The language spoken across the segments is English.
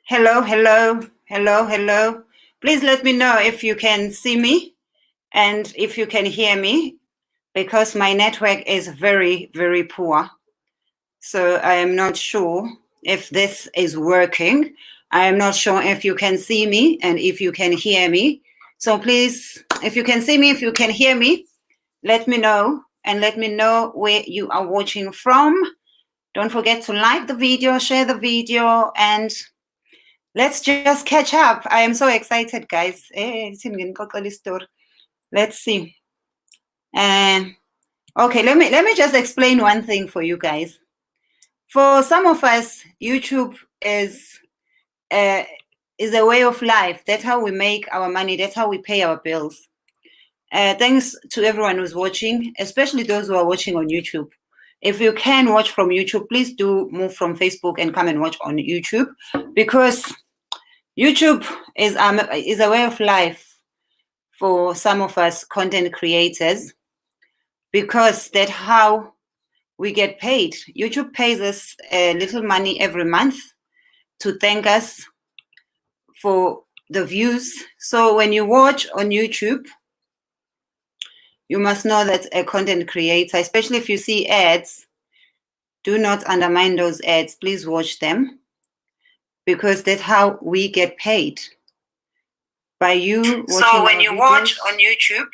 Hello, hello, hello, hello. Please let me know if you can see me and if you can hear me because my network is very, very poor. So I am not sure if this is working. I am not sure if you can see me and if you can hear me. So please, if you can see me, if you can hear me, let me know and let me know where you are watching from. Don't forget to like the video, share the video, and let's just catch up. I am so excited, guys. Let's see. Okay, let me just explain one thing for you guys. For some of us, YouTube is a way of life. That's how we make our money. That's how we pay our bills. Thanks to everyone who's watching, especially those who are watching on YouTube. If you can watch from YouTube, please do move from Facebook and come and watch on YouTube, because YouTube is a way of life for some of us content creators, because that's how we get paid. YouTube pays us a little money every month to thank us for the views. So when you watch on YouTube, you must know that a content creator, especially if you see ads, do not undermine those ads. Please watch them, because that's how we get paid. By you watching. So when you watch on YouTube,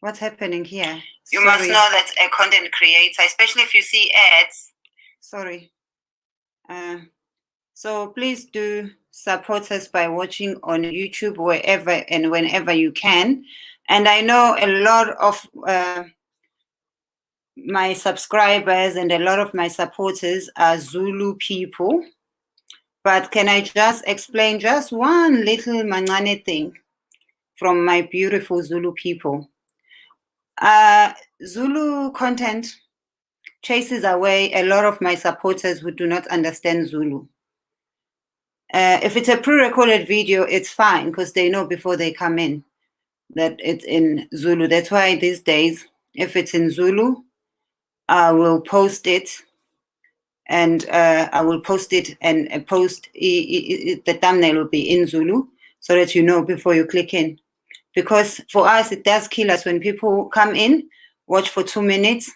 what's happening here? You must know that a content creator, especially if you see ads. Sorry. So please do support us by watching on YouTube wherever and whenever you can. And I know a lot of my subscribers and a lot of my supporters are Zulu people. But can I just explain just one little mancane thing from my beautiful Zulu people? Zulu content chases away a lot of my supporters who do not understand Zulu. If it's a pre-recorded video, it's fine, because they know before they come in that it's in Zulu. That's why these days, if it's in Zulu, I will post it, and the thumbnail will be in Zulu, so that you know before you click in. Because for us, it does kill us when people come in, watch for 2 minutes,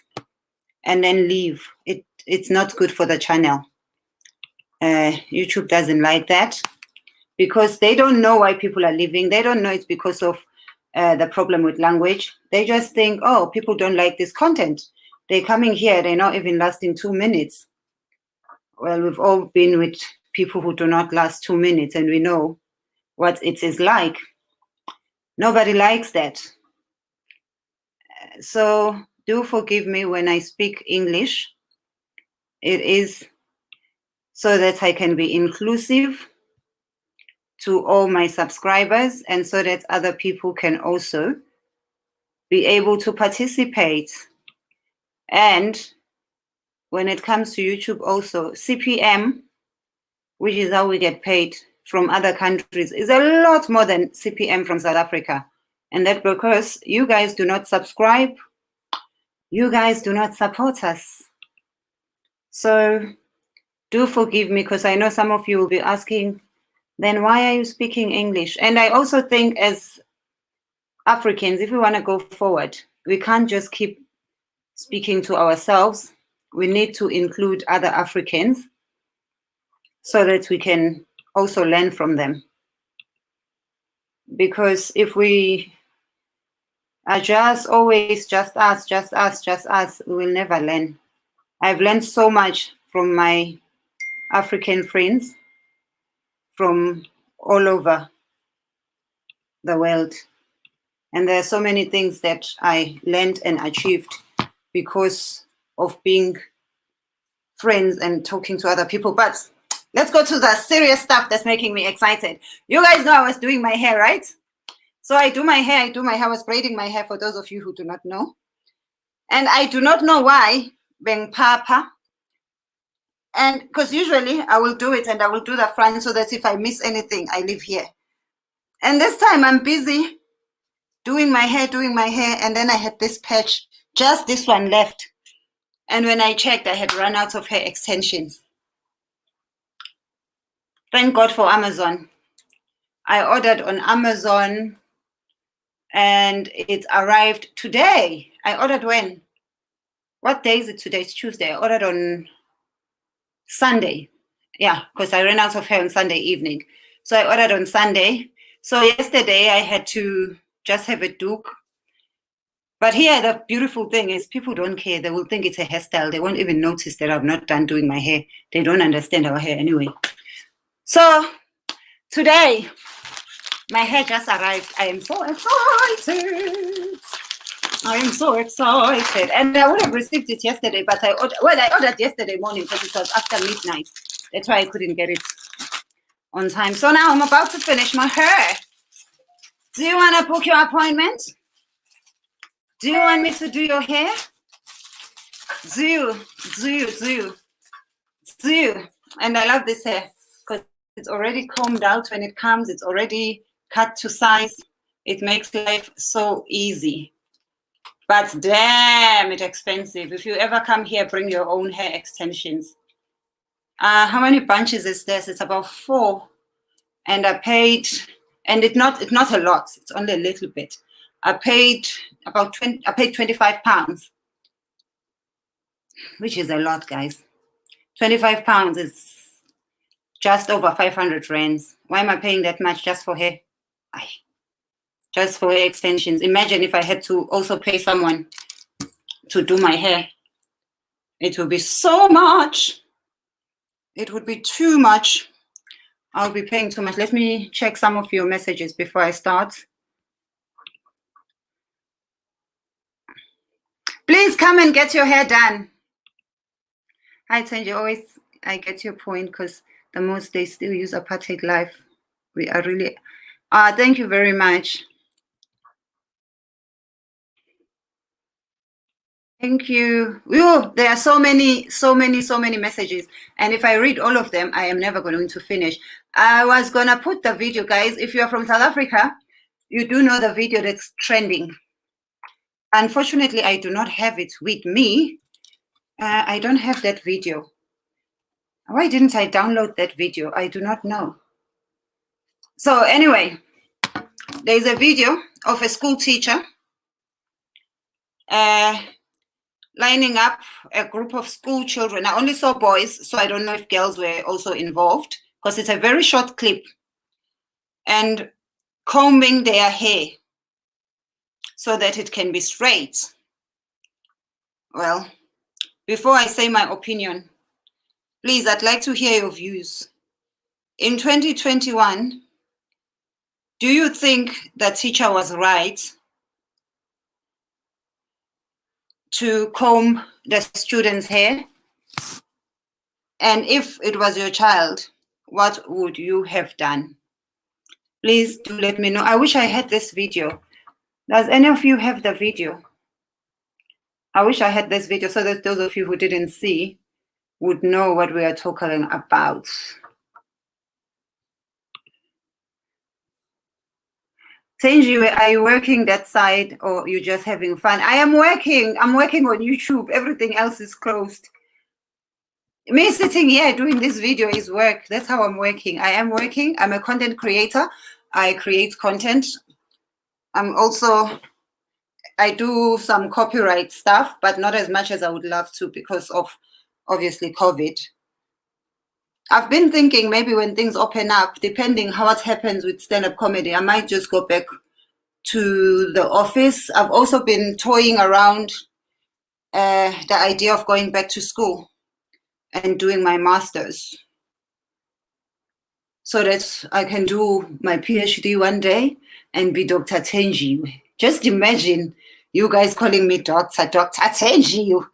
and then leave. It's not good for the channel. YouTube doesn't like that, because they don't know why people are leaving. They don't know it's because of the problem with language. They just think, oh, people don't like this content. They're coming here, they're not even lasting 2 minutes. Well, we've all been with people who do not last 2 minutes, and we know what it is like. Nobody likes that. So do forgive me when I speak English. It is so that I can be inclusive to all my subscribers, and so that other people can also be able to participate. And when it comes to YouTube also, CPM, which is how we get paid from other countries, is a lot more than CPM from South Africa. And that's because you guys do not subscribe. You guys do not support us. So do forgive me, because I know some of you will be asking, then why are you speaking English? And I also think, as Africans, if we want to go forward, we can't just keep speaking to ourselves. We need to include other Africans so that we can also learn from them. Because if we are just always just us, we will never learn. I've learned so much from my African friends from all over the world. And there are so many things that I learned and achieved because of being friends and talking to other people. But let's go to the serious stuff that's making me excited. You guys know I was doing my hair, right? So I do my hair. I was braiding my hair, for those of you who do not know. And I do not know why, being papa. And because usually I will do it and I will do the front, so that if I miss anything, I leave here. And this time I'm busy doing my hair, and then I had this patch, just this one left. And when I checked, I had run out of hair extensions. Thank God for Amazon. I ordered on Amazon and it arrived today. I ordered when? What day is it today? It's Tuesday. I ordered on Sunday. Yeah, because I ran out of hair on Sunday evening. So I ordered on Sunday. So yesterday I had to just have a duke. But here the beautiful thing is people don't care. They will think it's a hairstyle. They won't even notice that I'm not done doing my hair. They don't understand our hair anyway. So today my hair just arrived. I am so excited. I am so excited. And I would have received it yesterday, but I ordered yesterday morning because it was after midnight. That's why I couldn't get it on time. So now I'm about to finish my hair. Do you want to book your appointment? Do you want me to do your hair? Do. And I love this hair because it's already combed out when it comes. It's already cut to size. It makes life so easy. But damn, it's expensive. If you ever come here, bring your own hair extensions. How many bunches is this? It's about 4. And I paid, and it's not a lot. It's only a little bit. I paid about 25 pounds, which is a lot, guys. 25 pounds is just over 500 rands. Why am I paying that much just for hair? Just for hair extensions. Imagine if I had to also pay someone to do my hair. It would be so much. It would be too much. I'll be paying too much. Let me check some of your messages before I start. Please come and get your hair done. Hi, Thenjiwe. I get your point because the most they still use apartheid life. We are really, thank you very much. Thank you. Ooh, there are so many messages. And if I read all of them, I am never going to finish. I was going to put the video, guys. If you're from South Africa, you do know the video that's trending. Unfortunately, I do not have it with me. I don't have that video. Why didn't I download that video? I do not know. So anyway, there's a video of a school teacher lining up a group of school children. I only saw boys, so I don't know if girls were also involved because it's a very short clip. And combing their hair so that it can be straight. Well, before I say my opinion, please, I'd like to hear your views. In 2021, do you think the teacher was right to comb the student's hair? And if it was your child, what would you have done? Please do let me know. I wish I had this video. Does any of you have the video? I wish I had this video so that those of you who didn't see would know what we are talking about. Thenjiwe, are you working that side or you just having fun? I am working. I'm working on YouTube. Everything else is closed. Me sitting here doing this video is work. That's how I'm working. I am working. I'm a content creator. I create content. I do some copyright stuff, but not as much as I would love to because of obviously COVID. I've been thinking maybe when things open up, depending how what happens with stand-up comedy, I might just go back to the office. I've also been toying around the idea of going back to school and doing my master's so that I can do my PhD one day and be Dr. Thenjiwe. Just imagine you guys calling me Dr. Thenjiwe,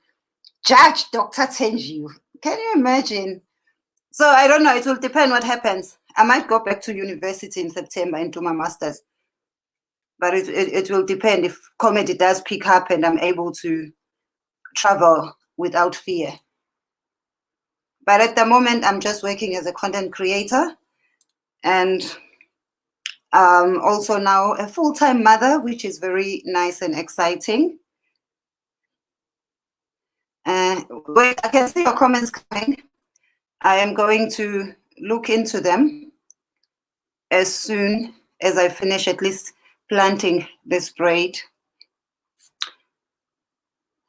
Judge Dr. Thenjiwe. Can you imagine? So I don't know. It will depend what happens. I might go back to university in September and do my master's. But it will depend if comedy does pick up and I'm able to travel without fear. But at the moment, I'm just working as a content creator and also now a full-time mother, which is very nice and exciting. Wait, I can see your comments coming. I am going to look into them as soon as I finish at least planting this braid.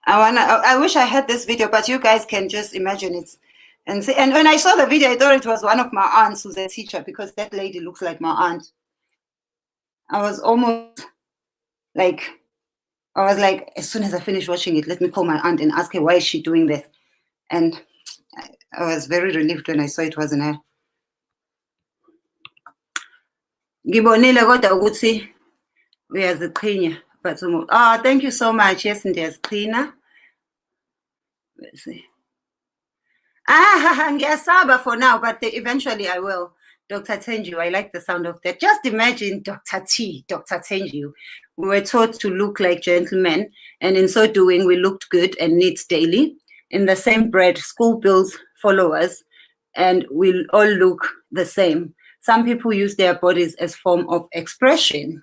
I wish I had this video, but you guys can just imagine it and see. And when I saw the video, I thought it was one of my aunts who's a teacher, because that lady looks like my aunt. I was like, as soon as I finish watching it, let me call my aunt and ask her why is she doing this. And I was very relieved when I saw it wasn't her. Ngibonile kodwa ukuthi uyaziqhinya, but thank you so much. Yes, ndiyaziqhina. Let's see. Ngiyasaba for now, but eventually I will. Dr. Thenjiwe, I like the sound of that. Just imagine Dr. Thenjiwe. We were taught to look like gentlemen, and in so doing, we looked good and neat daily. In the same bread, school bills follow us, and we all look the same. Some people use their bodies as form of expression.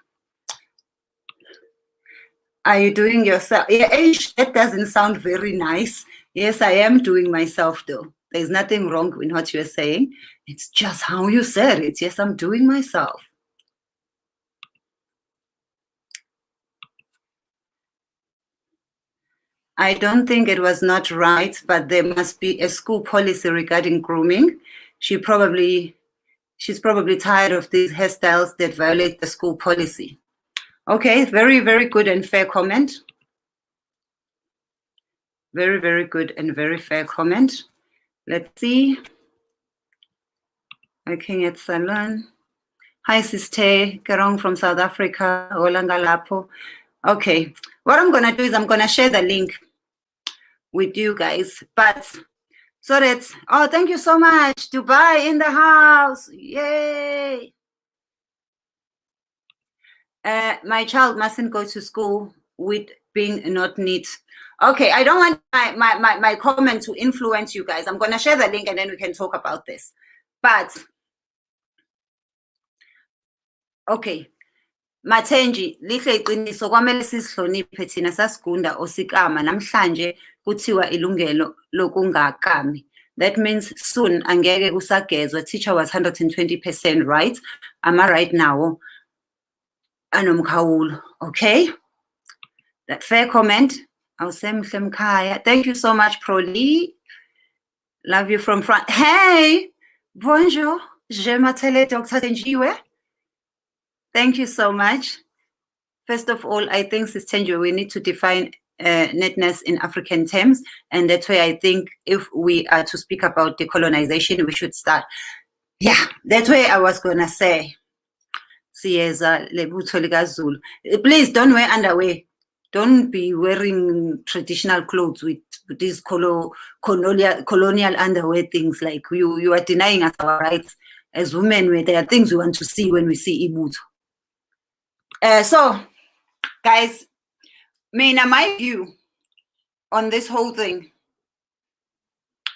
Are you doing yourself? Yeah, that doesn't sound very nice. Yes, I am doing myself though. There's nothing wrong with what you're saying. It's just how you said it. Yes, I'm doing myself. I don't think it was not right, but there must be a school policy regarding grooming. She's probably tired of these hairstyles that violate the school policy. Okay, very, very good and fair comment. Very, very good and very fair comment. Let's see. Working at salon. Hi, Sister Kerong from South Africa. Olangalapo. Okay, what I'm going to do is I'm going to share the link with you guys. But so that, thank you so much. Dubai in the house. Yay. My child mustn't go to school with being not neat. Okay, I don't want my comment to influence you guys. I'm going to share the link and then we can talk about this. But, okay. Mathenji, lihle iqiniso kwamele sizihloniphe thina sasigunda osikama namhlanje kuthiwa ilungelo lokungakami. That means soon angeke kusagezwa. Teacher was 120% right. Am I right now? Anomkhawulo. Okay? That fair comment. Thank you so much, Proli. Love you from France. Hey! Bonjour. Je m'appelle Dr. Thenjiwe. Thank you so much. First of all, I think, Sister Thenjiwe, we need to define neatness in African terms. And that's why I think if we are to speak about decolonization, we should start. Yeah, that's why I was going to say. Please don't wear underwear. Don't be wearing traditional clothes with these colonial underwear things. Like you are denying us our rights as women, where there are things we want to see when we see Ibuto. So, guys, my view on this whole thing,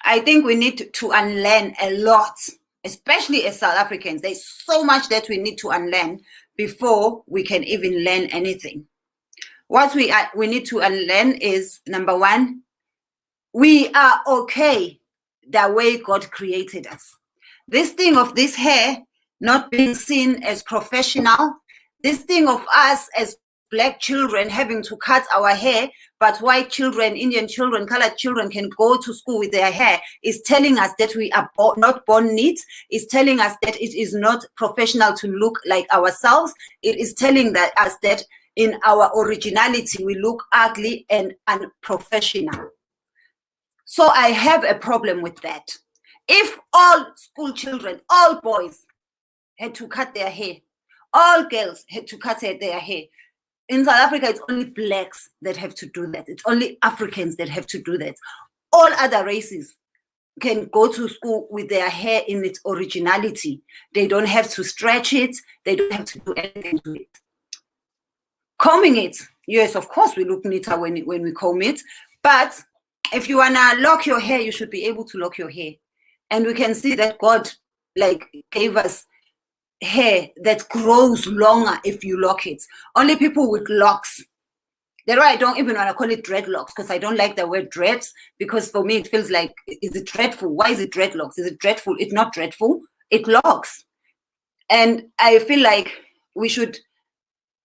I think we need to unlearn a lot, especially as South Africans. There's so much that we need to unlearn before we can even learn anything. What we need to unlearn is, number one, we are okay the way God created us. This thing of this hair not being seen as professional, this thing of us as Black children having to cut our hair, but white children, Indian children, colored children can go to school with their hair, is telling us that we are not born neat, is telling us that it is not professional to look like ourselves. It is telling us that in our originality, we look ugly and unprofessional. So I have a problem with that. If all school children, all boys had to cut their hair, all girls had to cut their hair. In South Africa, it's only Blacks that have to do that. It's only Africans that have to do that. All other races can go to school with their hair in its originality. They don't have to stretch it. They don't have to do anything to it. Combing it, yes, of course, we look neater when we comb it. But if you wanna lock your hair, you should be able to lock your hair. And we can see that God gave us hair that grows longer if you lock it. Only people with locks. That's why I don't even want to call it dreadlocks, because I don't like the word dreads, because for me it feels like, is it dreadful? Why is it dreadlocks? Is it dreadful? It's not dreadful. It locks. And I feel like we should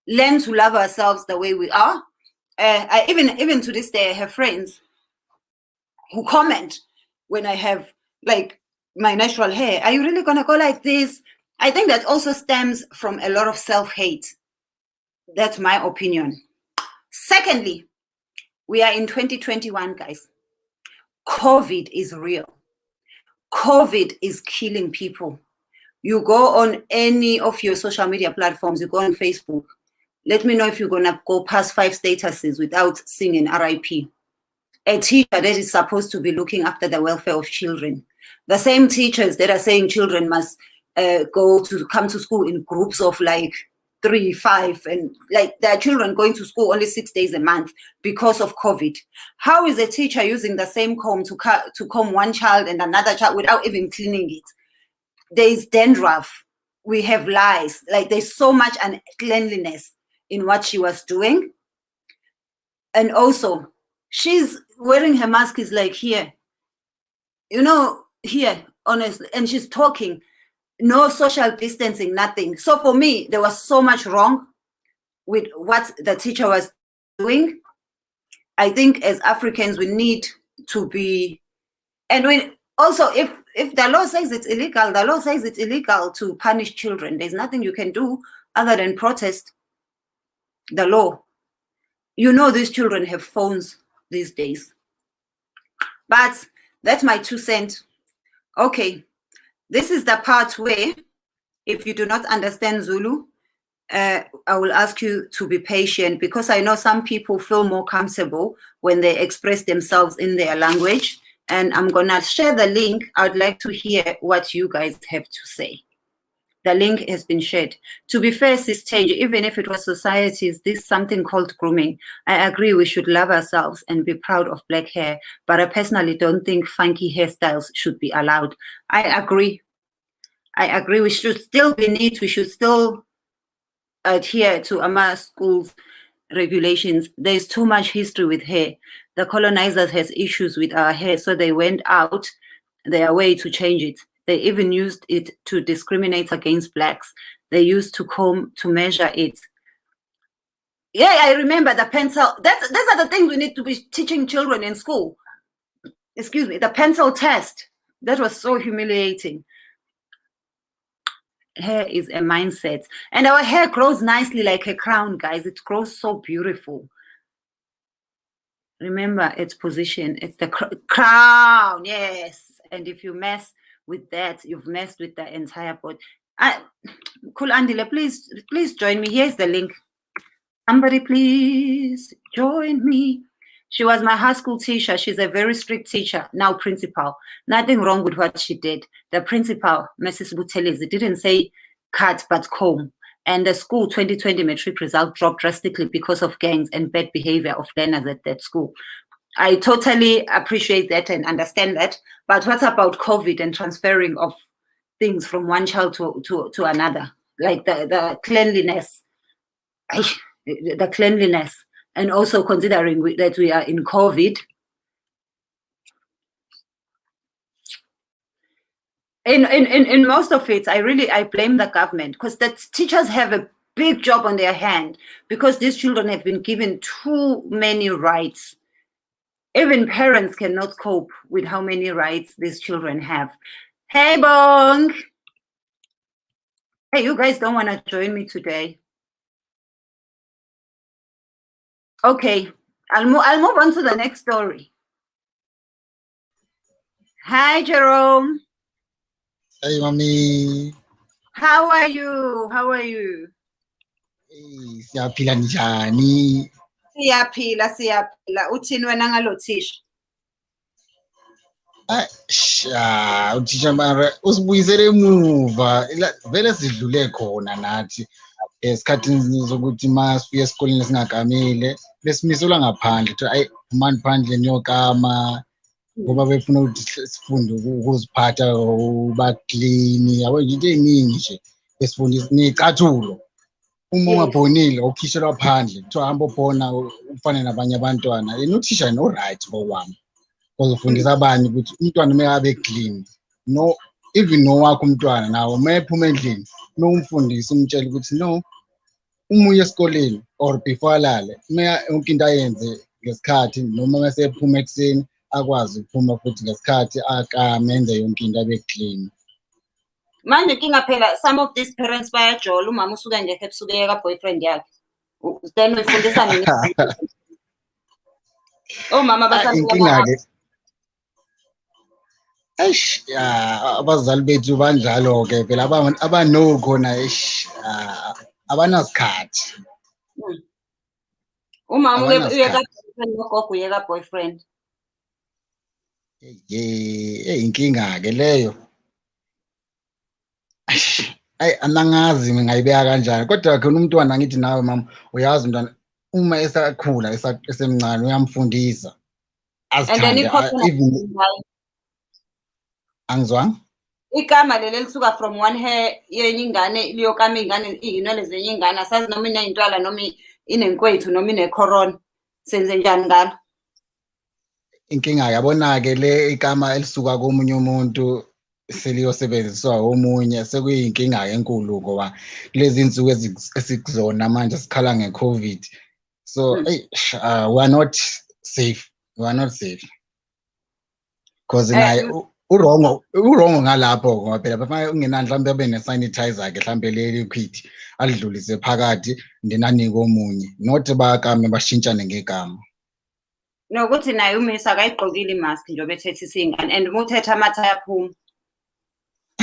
learn to love ourselves the way we are. I even to this day, I have friends who comment when I have like my natural hair. Are you really gonna go like this? I think that also stems from a lot of self-hate. That's my opinion. Secondly, we are in 2021, guys. COVID is real. COVID is killing people. You go on any of your social media platforms, you go on Facebook. Let me know if you're gonna go past 5 statuses without singing RIP. A teacher that is supposed to be looking after the welfare of children. The same teachers that are saying children must come to school in groups of like 3, 5, and like their children going to school only 6 days a month because of COVID. How is a teacher using the same comb to comb one child and another child without even cleaning it? There's dandruff. We have lice. Like there's so much uncleanliness in what she was doing. And also, she's wearing her mask is like here, here, honestly, and she's talking, no social distancing, nothing. So for me, there was so much wrong with what the teacher was doing. I think as Africans, we need to be, and we also, if the law says it's illegal, the law says it's illegal to punish children. There's nothing you can do other than protest the law. These children have phones these days. But that's my 2 cents. Okay, this is the part where, if you do not understand Zulu, I will ask you to be patient, because I know some people feel more comfortable when they express themselves in their language. And I'm gonna share the link. I'd like to hear what you guys have to say. The link has been shared. To be fair, Sis Thenjiwe, even if it was societies, this is something called grooming. I agree we should love ourselves and be proud of black hair, but I personally don't think funky hairstyles should be allowed. I agree. We should still be neat. We should still adhere to AMA schools regulations. There's too much history with hair. The colonizers has issues with our hair, so they went out their way to change it. They even used it to discriminate against blacks. They used to comb to measure it. Yeah, I remember the pencil. Those are the things we need to be teaching children in school. Excuse me, the pencil test. That was so humiliating. Hair is a mindset. And our hair grows nicely like a crown, guys. It grows so beautiful. Remember its position. It's the crown, yes. And if you mess with that, you've messed with the entire body. Cool Andile, please join me. Here's the link. Somebody please join me. She was my high school teacher. She's a very strict teacher, now principal. Nothing wrong with what she did. The principal, Mrs. Buthelezi, didn't say cut but comb. And the school 2020 matric result dropped drastically because of gangs and bad behavior of learners at that school. I totally appreciate that and understand that. But what about COVID and transferring of things from one child to another? Like the cleanliness, and also considering that we are in COVID. In most of it, I blame the government, because the teachers have a big job on their hand, because these children have been given too many rights. Even parents cannot cope with how many rights these children have. Hey, Bong. Hey, you guys don't want to join me today. Okay, I'll move on to the next story. Hi, Jerome. Hey, mommy. How are you? Hey, siyaphila njani? Siyaphila. Uthini wena ngalo thisha? Uthisha mara usibuyisele emuva. Vele sidlule khona nathi. Esikhathini sokuthi masifike esikoleni singakamile, besimiselwa ngaphandle. Kuthiwa ayi phumani phandle niyokama. Ngoba befuna ukuthi sifunde ukuziphatha, uba clean. Yabo into eningi nje. Besifundisa necathulo. Uma ungabhonile ukhishelwa phandle, kuthiwa hamba ubhona ufane nabanye abantwana. Yena uthisha no right ngokwami. Uzofundisa abanye ukuthi umntwana uma abe clean, no even nowakho umntwana nawo mayephuma endlini umfundisi umtshela ukuthi no, uma uye esikoleni or before alale yonke into ayenze ngesikhathi, noma mase ephuma ekuseni akwazi ukuphuma futhi ngesikhathi akamenze yonke into abe clean. Manje inkinga phela, some of these parents bayajola, umama usuke engekho ebusuku eyeka boyfriend yakhe. Then uyifundisa nini? Omama Inkinga-ke abazali bethu banjalo-ke phela abano khona abanasikhathi. Umama uyeka boyfriend nogogo uyeka boyfriend. Inkinga-ke leyo. Anangazi ngingayibeka kanjani, kodwa khona umntwana ngithi nawe mama, uyazi umntwana uma esakhula esemncane uyamfundisa azithande. Even angizwanga igama leli elisuka from one hair yenye ingane liyokama iy'ngane iy'nwele zenye ingane, asazi noma iney'ntwala noma inenkwethu noma inekhorona, senze njani ngalo? Inkinga yabona-ke le igama elisuka komunye umuntu seliyosebenziswa omunye sekuyinkinga enkulu, ngoba kulezi nsuku esikuzona manje sikhala nge-COVID. So we are not safe, because naye urongo ngalapho, ngoba phela bafana ungenani mhlawumbe abe ne-sanitizer ke mhlawumbe le liquid alidlulise phakathi ndenanike omunye, not bakame bashintshane ngegama. Nokuthi naye umisa akayigqokile imask njengoba ethethisa iy'ngane, and uma uthetha amathe ayaphuma.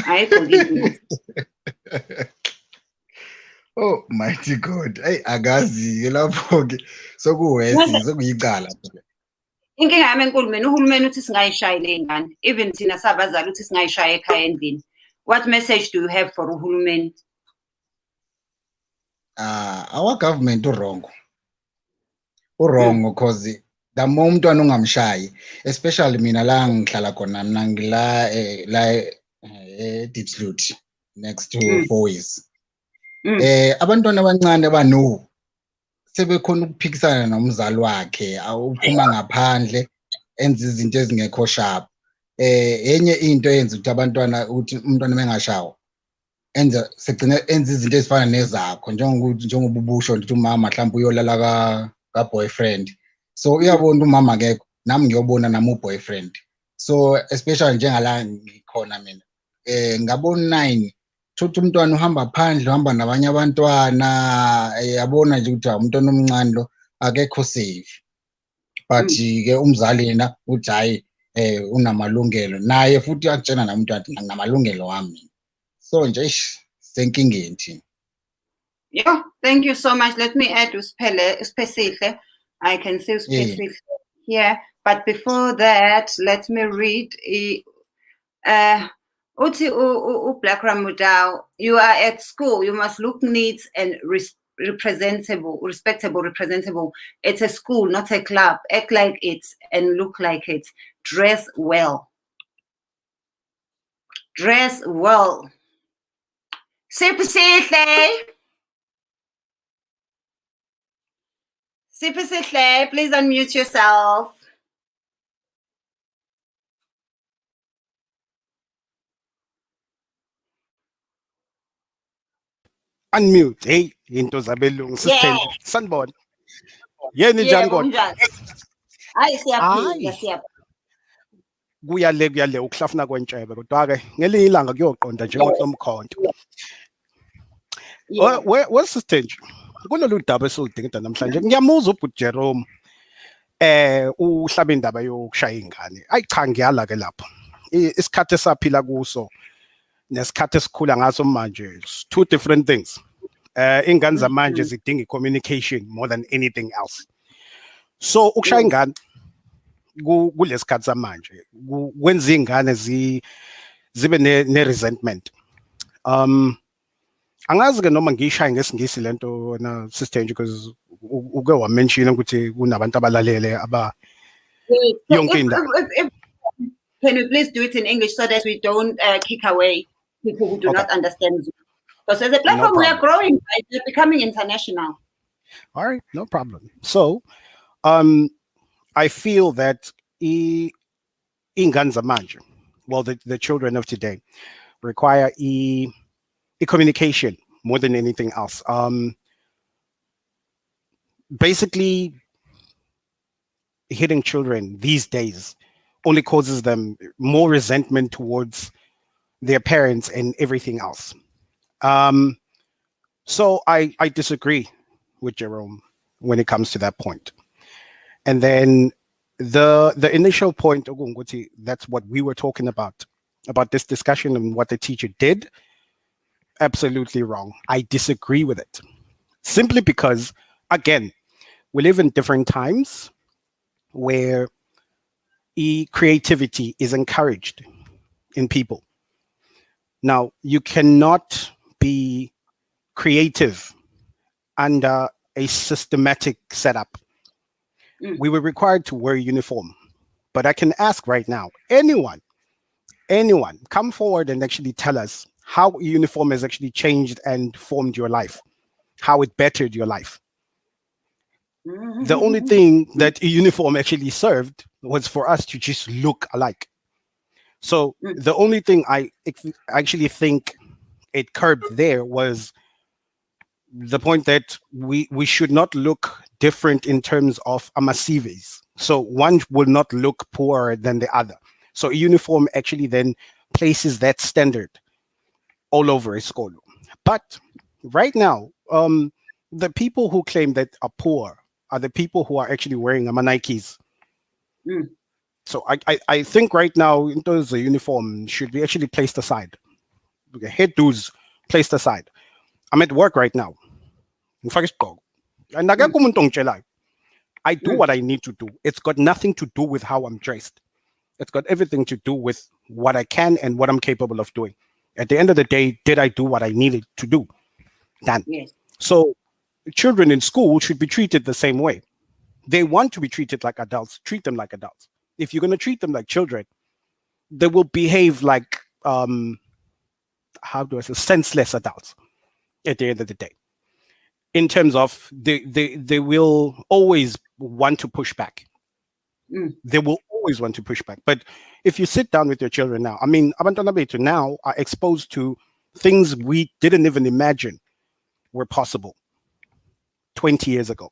Ayigqokile. Oh mighty God, akazi-ke lapho-ke sekuyicala. Inkinga yami enkulu mina, uhulumeni uthi singayishayi ley'ngane, even thina sabazali uthi singayishayi ekhaya endlini. What message do you have for uhulumeni? Our government urongo because the more umntwana ungamshayi, especially mina la ngihlala khona, mina ngila Diepsloot next to 4 years. Abantwana abancane bano sebekhona ukuphikisana nomzali wakhe, uphuma ngaphandle enza izinto ezingekho sharp. Enye into eyenza ukuthi abantwana ukuthi umntwana mengashawa segcina enza izinto ezifana nezakho, njengoba ubusho ngithi umama mhlawumbe uyolala ka boyfriend, so uyabona umama akekho, nami ngiyobona nami uboyfriend. So especially njengala ngikhona mina, ngabona 9 thuthi umntwana uhamba phandle, uhamba nabanye abantwana, yabona nje ukuthi umntwana omncane lo akekho safe. But ke umzali yena uthi hayi unamalungelo, naye futhi uyakutshena nami umntwana nginamalungelo wami. So nje senkingeni thina. Yeah, thank you so much. Let me add Uspesihle. I can see Uspesihle here, but before that, let me read. Uthi Black Ramudao, you are at school. You must look neat and respectable. It's a school, not a club. Act like it and look like it. Dress well. Dress well. Sipisihle, please unmute yourself. Unmute. Hey, into zabelungu sister sanibona. Yeni njani kodwa? Hayi siyaphila. Kuyale ukuhlafuna kwentshebe, kodwa ke ngelinye ilanga kuyoqonda njengomkhonto. Sister nje kulolu daba esiludingida namhlanje ngiyamuzwa ubhuti Jerome uhlaba indaba yokushaya ingane. Ayi cha, ngiyala ke lapho isikhathi esaphila kuso nesikhathi esikhula ngaso manje, two different things. Ingane zamanje zidinga communication more than anything else. So ukushaya ingane kulesikhathi samanje kwenza ingane zibe ne-resentment. Angazi ke noma ngiyishaye ngesingisi lento na sister nje, because uke wamention ukuthi kunabantu abalalele yonke indaba. Can you please do it in English so that we don't kick away people who do not understand Zoom? Because as a platform, we are growing, right? We're becoming international. All right, no problem. So, I feel that ingane zamanje well, the children of today require e-communication more than anything else. Basically, hitting children these days only causes them more resentment towards their parents and everything else. So I disagree with Jerome when it comes to that point. And then the initial point, Ogunguti, that's what we were talking about this discussion and what the teacher did. Absolutely wrong. I disagree with it. Simply because, again, we live in different times where creativity is encouraged in people. Now, you cannot be creative under a systematic setup. We were required to wear a uniform. But I can ask right now, anyone, come forward and actually tell us how a uniform has actually changed and formed your life, how it bettered your life. The only thing that a uniform actually served was for us to just look alike. So the only thing I actually think it curbed there was the point that we should not look different in terms of amasives. So one will not look poorer than the other. So a uniform actually then places that standard all over a school. But right now, the people who claim that are poor are the people who are actually wearing Nikes. So I think right now, in terms of uniform should be actually placed aside. Head-dos placed aside. I'm at work right now. And I do what I need to do. It's got nothing to do with how I'm dressed. It's got everything to do with what I can and what I'm capable of doing. At the end of the day, did I do what I needed to do? Done. Yes. So children in school should be treated the same way. They want to be treated like adults. Treat them like adults. If you're going to treat them like children, they will behave like, senseless adults at the end of the day. In terms of they will always want to push back. They will always want to push back. But if you sit down with your children now, I mean, abantwana bethu now are exposed to things we didn't even imagine were possible 20 years ago.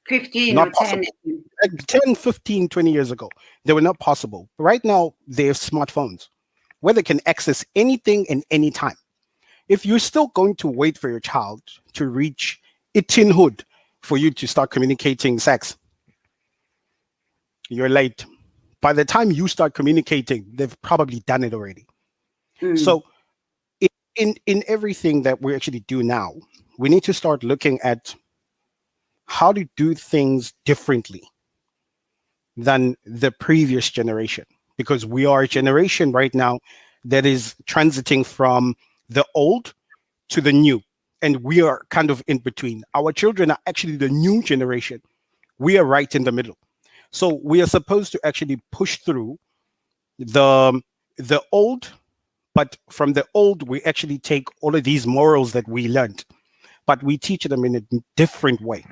15 Not or 10. possible. Like 10, 15, 20 years ago, they were not possible. Right now, they have smartphones where they can access anything and anytime. If you're still going to wait for your child to reach teenhood for you to start communicating sex, you're late. By the time you start communicating, they've probably done it already. So in everything that we actually do now, we need to start looking at how to do things differently than the previous generation, because we are a generation right now that is transiting from the old to the new, and we are kind of in between. Our children are actually the new generation. We are right in the middle. So we are supposed to actually push through the old, but from the old, we actually take all of these morals that we learned, but we teach them in a different way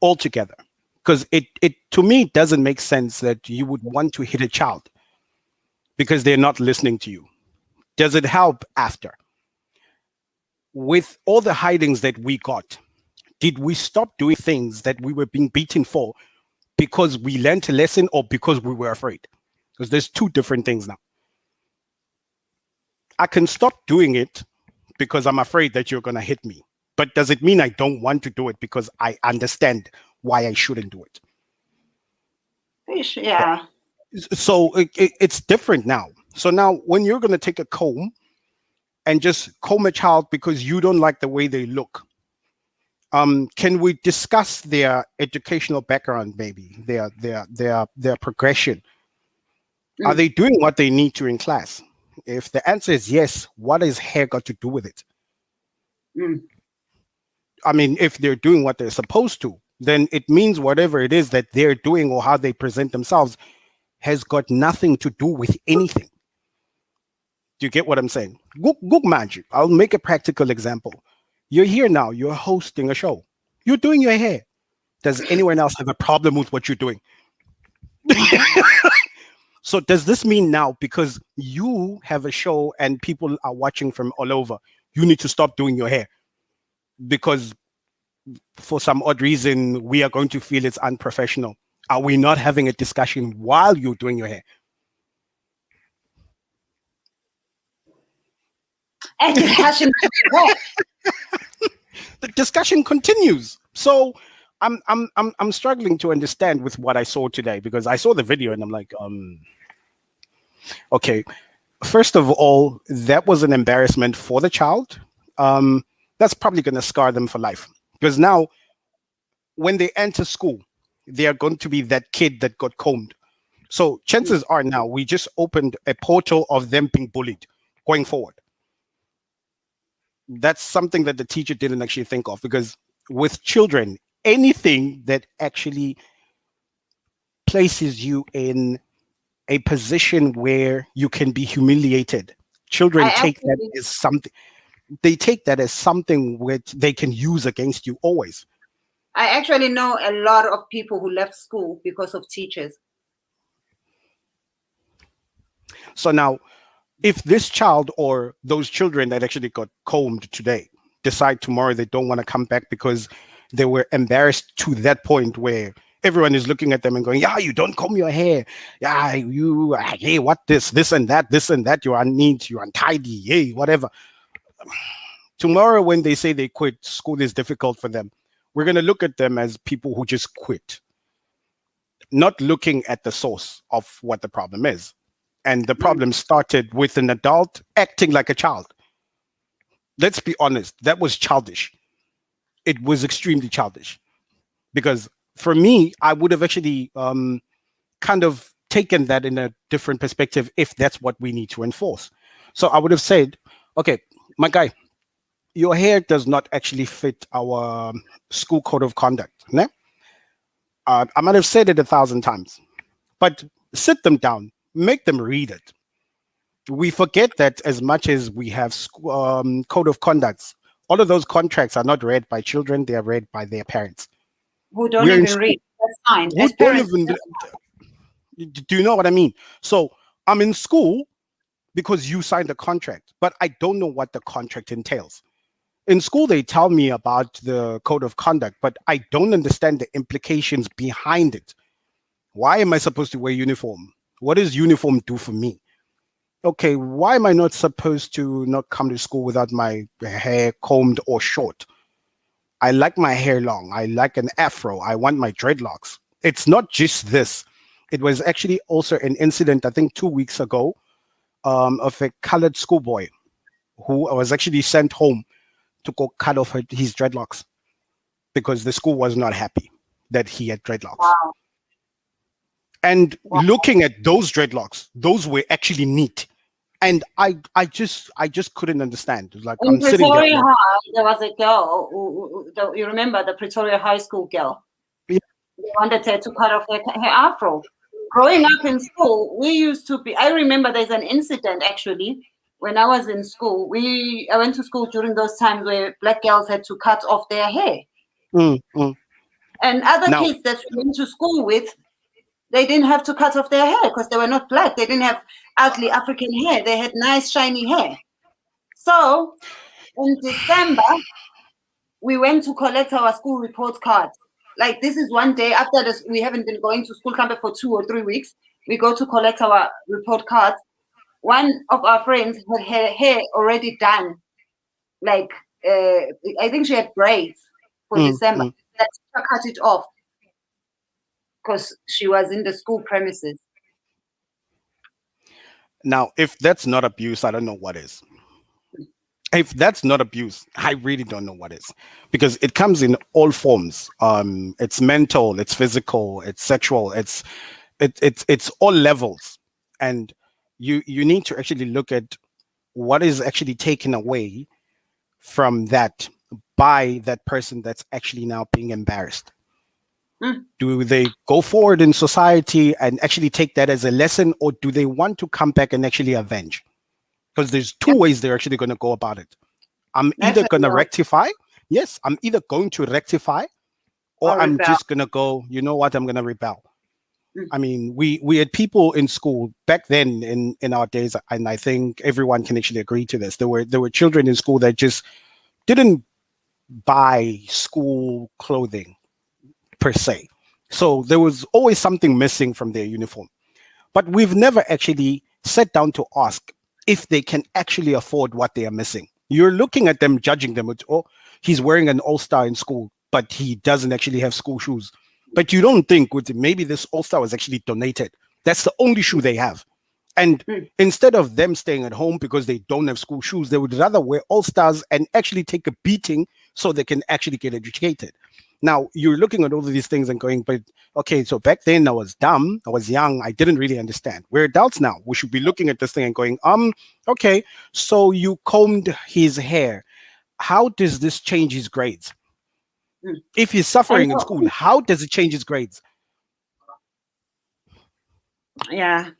altogether. Because it to me doesn't make sense that you would want to hit a child because they're not listening to you. Does it help after? With all the hidings that we got, did we stop doing things that we were being beaten for because we learned a lesson or because we were afraid? Because there's two different things now. I can stop doing it because I'm afraid that you're going to hit me. But does it mean I don't want to do it because I understand why I shouldn't do it? Yeah. So it's different now. So now when you're going to take a comb and just comb a child because you don't like the way they look, can we discuss their educational background, maybe their progression? Are they doing what they need to in class? If the answer is yes, what has hair got to do with it? I mean, if they're doing what they're supposed to, then it means whatever it is that they're doing or how they present themselves has got nothing to do with anything. Do you get what I'm saying? Good magic. I'll make a practical example. You're here now. You're hosting a show. You're doing your hair. Does anyone else have a problem with what you're doing? So does this mean now, because you have a show and people are watching from all over, you need to stop doing your hair because for some odd reason we are going to feel it's unprofessional? Are we not having a discussion while you're doing your hair? A discussion. The discussion continues. So I'm struggling to understand with what I saw today, because I saw the video and I'm like, okay, first of all, that was an embarrassment for the child. That's probably going to scar them for life, because now when they enter school, they are going to be that kid that got combed. So chances are now we just opened a portal of them being bullied going forward. That's something that the teacher didn't actually think of, because with children, anything that actually places you in a position where you can be humiliated, children take that as something. They take that as something which they can use against you always. I actually know a lot of people who left school because of teachers. So now, if this child or those children that actually got combed today decide tomorrow they don't want to come back because they were embarrassed to that point where everyone is looking at them and going, yeah, you don't comb your hair. Yeah, you, hey, what this and that, you're neat, you're untidy, hey, whatever. Tomorrow when they say they quit, school is difficult for them. We're going to look at them as people who just quit, not looking at the source of what the problem is. And the problem started with an adult acting like a child. Let's be honest, that was childish. It was extremely childish. Because for me, I would have actually kind of taken that in a different perspective if that's what we need to enforce. So I would have said, okay, my guy, your hair does not actually fit our school code of conduct. Ne? I might have said it 1,000 times, but sit them down, make them read it. We forget that as much as we have code of conducts, all of those contracts are not read by children, they are read by their parents. Who don't even read. That's fine. As parents, do you know what I mean? So I'm in school because you signed a contract, but I don't know what the contract entails. In school, they tell me about the code of conduct, but I don't understand the implications behind it. Why am I supposed to wear uniform? What does uniform do for me? Okay, why am I not supposed to not come to school without my hair combed or short? I like my hair long. I like an afro. I want my dreadlocks. It's not just this. It was actually also an incident, I think 2 weeks ago, of a colored schoolboy who was actually sent home to go cut off his dreadlocks because the school was not happy that he had dreadlocks. wow. And looking at those dreadlocks, those were actually neat. And I just couldn't understand. It was like, In I'm sitting Pretoria there. High, there was a girl, you remember the Pretoria High School girl? Yeah. They wanted her to cut off her afro. Growing up in school, we used to be, I remember there's an incident actually, when I was in school. I went to school during those times where black girls had to cut off their hair. And other Now- kids that we went to school with, they didn't have to cut off their hair because they were not black. They didn't have ugly African hair. They had nice, shiny hair. So in December, we went to collect our school report cards. Like, this is one day after this, we haven't been going to school camp for 2 or 3 weeks. We go to collect our report cards. One of our friends had her hair already done. Like, I think she had braids for December. That teacher cut it off because she was in the school premises. Now, if that's not abuse, I don't know what is. If that's not abuse, I really don't know what is, because it comes in all forms. It's mental, it's physical, it's sexual, it's all levels, and you need to actually look at what is actually taken away from that by that person that's actually now being embarrassed. Do they go forward in society and actually take that as a lesson, or do they want to come back and actually avenge? Because there's two ways they're actually going to go about it. I'm either going to rectify. Yes, I'm either going to rectify, or I'm just going to go, you know what, I'm going to rebel. I mean, we had people in school back then in our days, and I think everyone can actually agree to this. There were children in school that just didn't buy school clothing per se. So there was always something missing from their uniform. But we've never actually sat down to ask if they can actually afford what they are missing. You're looking at them, judging them with, oh, he's wearing an All-Star in school, but he doesn't actually have school shoes. But you don't think maybe this All-Star was actually donated. That's the only shoe they have. And instead of them staying at home because they don't have school shoes, they would rather wear All-Stars and actually take a beating so they can actually get educated. Now, you're looking at all of these things and going, but okay, so back then I was dumb, I was young, I didn't really understand. We're adults now. We should be looking at this thing and going, okay, so you combed his hair. How does this change his grades? If he's suffering in school, how does it change his grades? Yeah.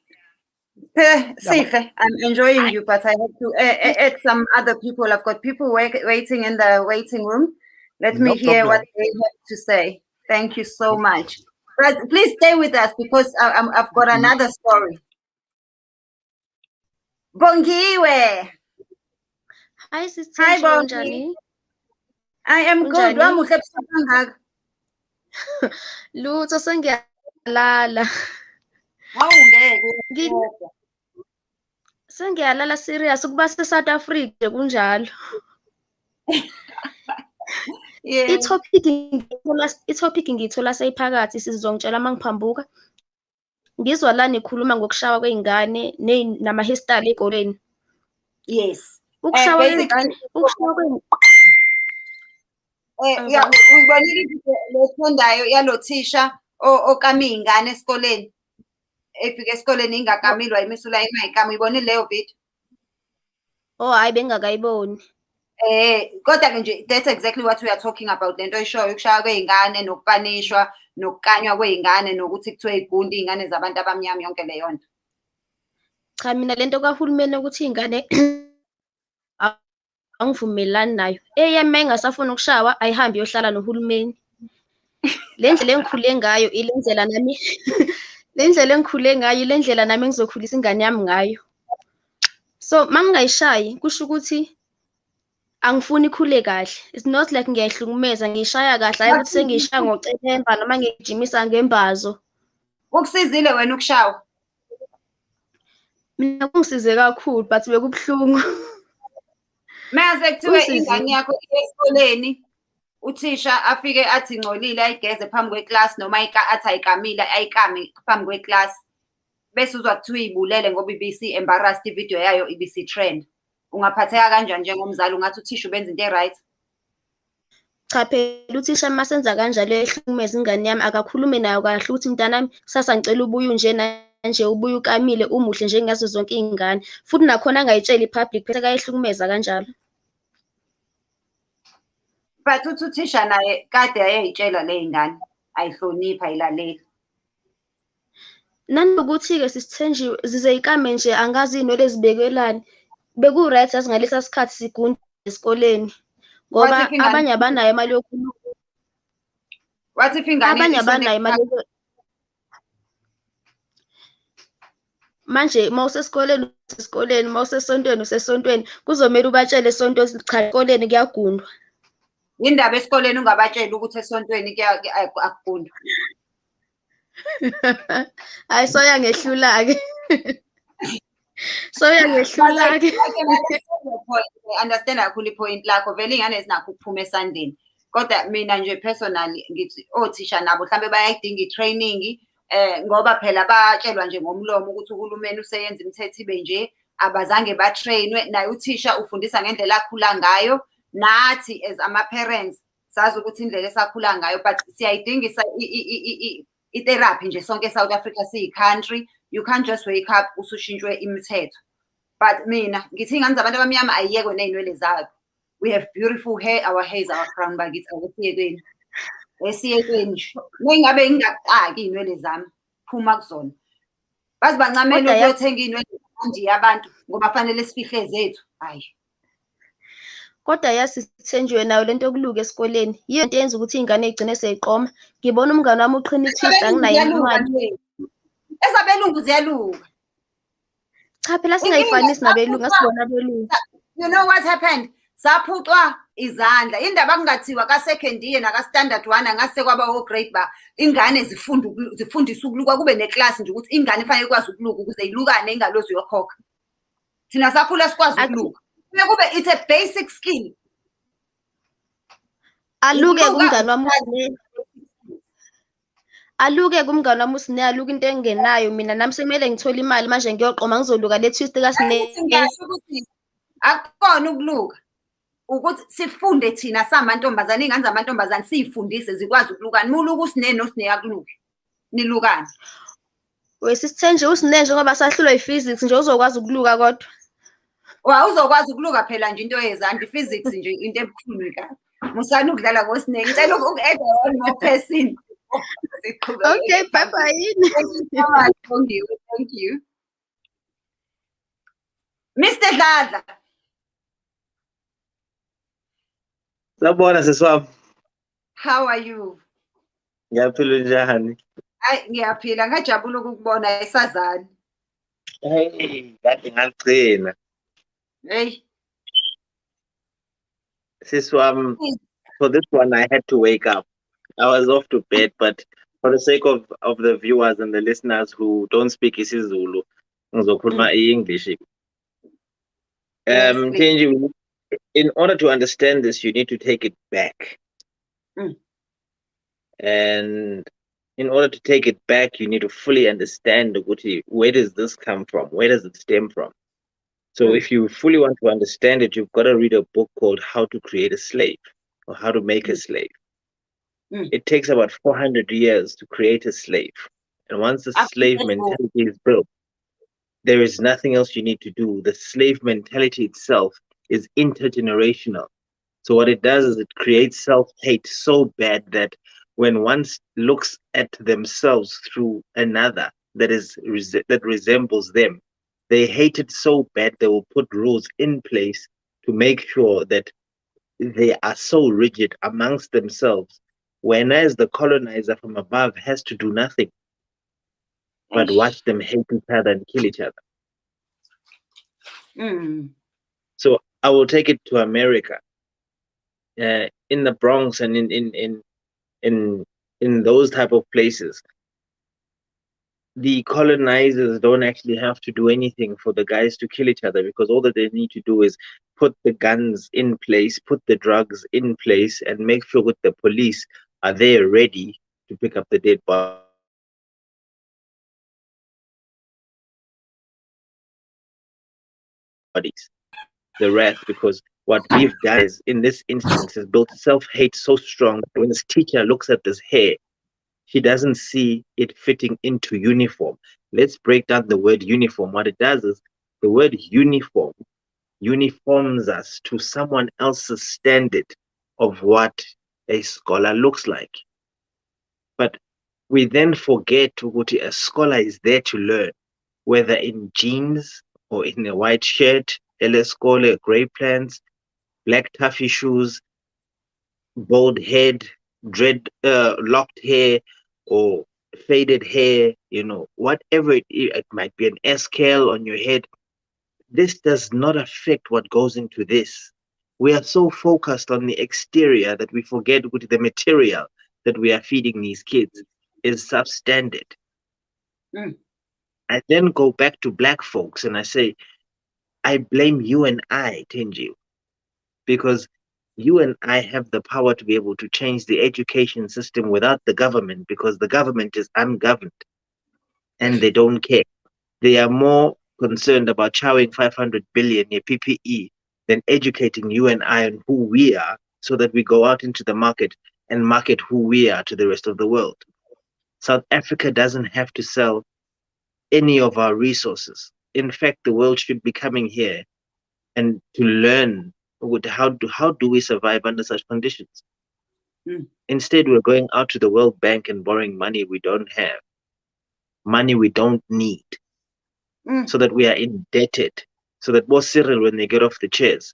Safe. I'm enjoying you, but I have to add some other people. I've got people waiting in the waiting room. Let me hear what they have to say. Thank you so much. But please stay with us because I've got another story. Bongiwe. Hi, Sister. Hi, Bongi. I am good. Lutho sengiyalala. Sengiyalala serious ukuba se-South Africa kunjalo. Yeah. I-topic ngiyithola seyiphakathi sizongitshela mangiphambuka. Ngizwa la nikhuluma ngokushawa kweingane nama-hairstyle ezikoleni. Yes. Ukushawa kwengane, ukushawa kwengane. Yeah, uyibonile lethendayo yalothisha okame ingane esikoleni. Efike esikoleni ingakamilwa imisula ingayikami. Uyibonile leyo video? Oh, hayi bengakayiboni. Kodwa nje that's exactly what we are talking about. Lento eshoyo ukushaya kweingane nokupanishwa nokukanywa kweingane nokuthi kuthiwe igunda iy'ngane zabantu abamnyama yonke leyo nto. Cha mina lento kahulumeni ukuthi iy'ngane angivumelani nayo. Eyami engasafuna ukushawa ayihambi yohlala nohulumeni. Le ndlela engikhule ngayo ile ndlela nami le ndlela engikhule ngayo ile ndlela nami engizokhulisa ingane yami ngayo. So mangingayishayi kusho ukuthi angifuni ikhule kahle. It's not like ngiyayihlukumeza ngishaya kahle hayi ukuthi sengishaya ngocelemba noma ngijimisa ngembazo. Ukusizile wena ukushawa? Mina kungisize kakhulu but bekubhlungu. Mase kuthiwe ingane yakho esikoleni uthisha afike athi ngcolile ayigeze phambi kweclass noma athi ayikamile ayikame phambi kweclass bese uzwa kuthiwa ibulele ngoba ibisi embarrassed ivideo yayo ibisi trend. Ungaphatheka kanjani njengomzali ungathi uthisha ubenza into right? Cha phela uthisha masenza kanjalo ehlukumeza ingane yami akakhulume nayo kahle ukuthi mntanami kusasa ngicela ubuye nje nje ubuye ukamile umuhle njengazo zonke izingane futhi nakhona angayitsheli public bese kayehlukumeza kanjalo. But uthisha naye kade ayayitshela le ngane ayihlonipha ayilalela. Nanokuthi-ke sisithenjiwe zizeyikame nje angazi inwele zibekelani. Beku-right yazi ngalesa sikhathi sigunda esikoleni ngoba abanye abanayo imali yokhuluma. What if ingane abanye abanayo imali manje mawusesikoleni mawusesontweni usesontweni kuzomela ubatshele esontweni cha esikoleni kuyagundwa. Indaba esikoleni ungabatshela ukuthi esontweni akugundwa. Hayi soya ngehlula-ke. Soyangehlula-ke. Understand kakhulu ipoint lakho vele ingane zinakho ukuphuma esandleni. Kodwa mina nje personally ngithi othisha nabo mhlambe bayayidinga i-training ngoba phela batshelwa nje ngomlomo ukuthi uhulumeni useyenza imithetho ibe nje abazange batrainwe naye uthisha ufundisa ngendlela akhula ngayo nathi as ama-parents sazi ukuthi indlela esakhula ngayo but siyayidingisa i-therapy nje sonke eSouth Africa siyi-country. You can't just wake up usushintshwe imithetho. But mina ngithi ingane zabantu abamnyama ayiyekwe ney'nwele zabo. We have beautiful hair, our hair is our crown bakithi akusiyekweni. Esiyekweni nje. Nengabe ngingaqaki iy'nwele zami phuma kuzona. Bazi bancamela ukuyothenga iy'nwele manje abantu ngoba fanele sifihle zethu. Hayi. Kodwa yazi Thenjiwe nayo lento yokuluka esikoleni yiyo into eyenza ukuthi iy'ngane y'gcine sey'qoma. Ngibona umngane wami uqhina i-Twitter anginayo incwadi. Ezabelungu ziyaluka. Cha phela singayifanisi nabelungu asibona abelungu. You know what happened? Saphucwa izandla. Indaba kungathiwa ka second year naka standard 1 angase kwaba o grade ba ingane zifundisa ukuluka kube neclass nje ukuthi ingane ifanele ikwazi ukuluka ukuze ilukane ingalozi yokhokha. Thina sakhula sikwazi ukuluka. Kube it's a basic skill. Aluke kumngane wami usine. Aluke kumngane wami usine aluke into engenayo mina nami sekumele ngithole imali manje ngiyoqoma ngizoluka le twist kasine. Ngisho ukuthi akukona ukuluka. Ukuthi sifunde thina samantombazane ingane zamantombazane sifundise zikwazi ukulukana. Muluka usine nosine akuluke. Nilukana. Wesithenje usine njengoba sahlulwa i-physics nje uzokwazi ukuluka kodwa. Uzokwazi ukuluka phela nje into yezandla physics nje into ebukhulu kabi. Musana ukudlala ngosine. Ngicela uku-add one more person. Okay, bye bye. Thank you. Mr. Dladla. Sabona seswami. How are you? Ngiyaphila njani? Hayi ngiyaphila ngajabula ukukubona isazana. Hey, kade ngagcina. Hey. Seswami, for this one I had to wake up. I was off to bed, but for the sake of the viewers and the listeners who don't speak isiZulu, ngizokhuluma English. Yes, please. Thenjiwe, in order to understand this, you need to take it back. And in order to take it back, you need to fully understand where does this come from? Where does it stem from? So if you fully want to understand it, you've got to read a book called How to Create a Slave or How to Make a Slave. It takes about 400 years to create a slave. And once the slave mentality is built, there is nothing else you need to do. The slave mentality itself is intergenerational. So what it does is it creates self-hate so bad that when one looks at themselves through another that resembles them, they hate it so bad they will put rules in place to make sure that they are so rigid amongst themselves, whereas the colonizer from above has to do nothing but watch them hate each other and kill each other. So I will take it to America. In the Bronx and in those type of places, the colonizers don't actually have to do anything for the guys to kill each other, because all that they need to do is put the guns in place, put the drugs in place, and make sure that the police are there ready to pick up the dead bodies. The rest, because what we've done is, in this instance, has built self-hate so strong that when this teacher looks at this hair, she doesn't see it fitting into uniform. Let's break down the word uniform. What it does is the word uniform uniforms us to someone else's standard of what a scholar looks like. But we then forget what a scholar is there to learn, whether in jeans or in a white shirt, LS scholar, gray pants, black taffy shoes, bald head, locked hair, or faded hair, whatever it might be, an S-curl on your head. This does not affect what goes into this. We are so focused on the exterior that we forget what the material that we are feeding these kids is substandard. I then go back to black folks and I say, I blame you and I, Thenjiwe, because you and I have the power to be able to change the education system without the government, because the government is ungoverned and they don't care. They are more concerned about chowing 500 billion in PPE than educating you and I on who we are, so that we go out into the market and market who we are to the rest of the world. South Africa doesn't have to sell any of our resources. In fact, the world should be coming here and to learn how do we survive under such conditions. Instead, we're going out to the World Bank and borrowing money we don't have, money we don't need, so that we are indebted, so that both Cyril, when they get off the chairs,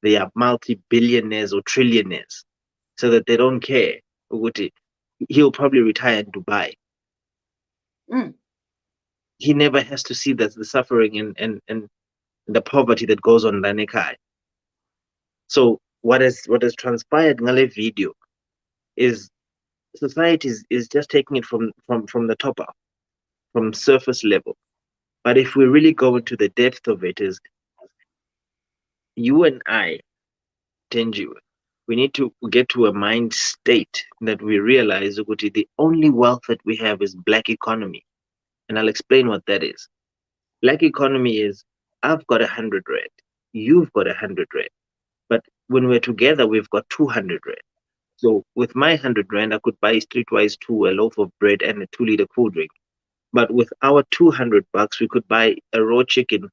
they are multi-billionaires or trillionaires, so that they don't care. He'll probably retire in Dubai. he never has to see the suffering and the poverty that goes on in Ekhaya. So what has transpired in the video is society is just taking it from the top up, from surface level. But if we really go into the depth of it, is you and I, Thenjiwe, we need to get to a mind state that we realize that the only wealth that we have is black economy. And I'll explain what that is. Black economy is, I've got 100 rand, you've got 100 rand. But when we're together, we've got 200 rand. So with my 100 rand, I could buy streetwise two, a loaf of bread and a 2-liter cool drink. But with our 200 bucks, we could buy a raw chicken,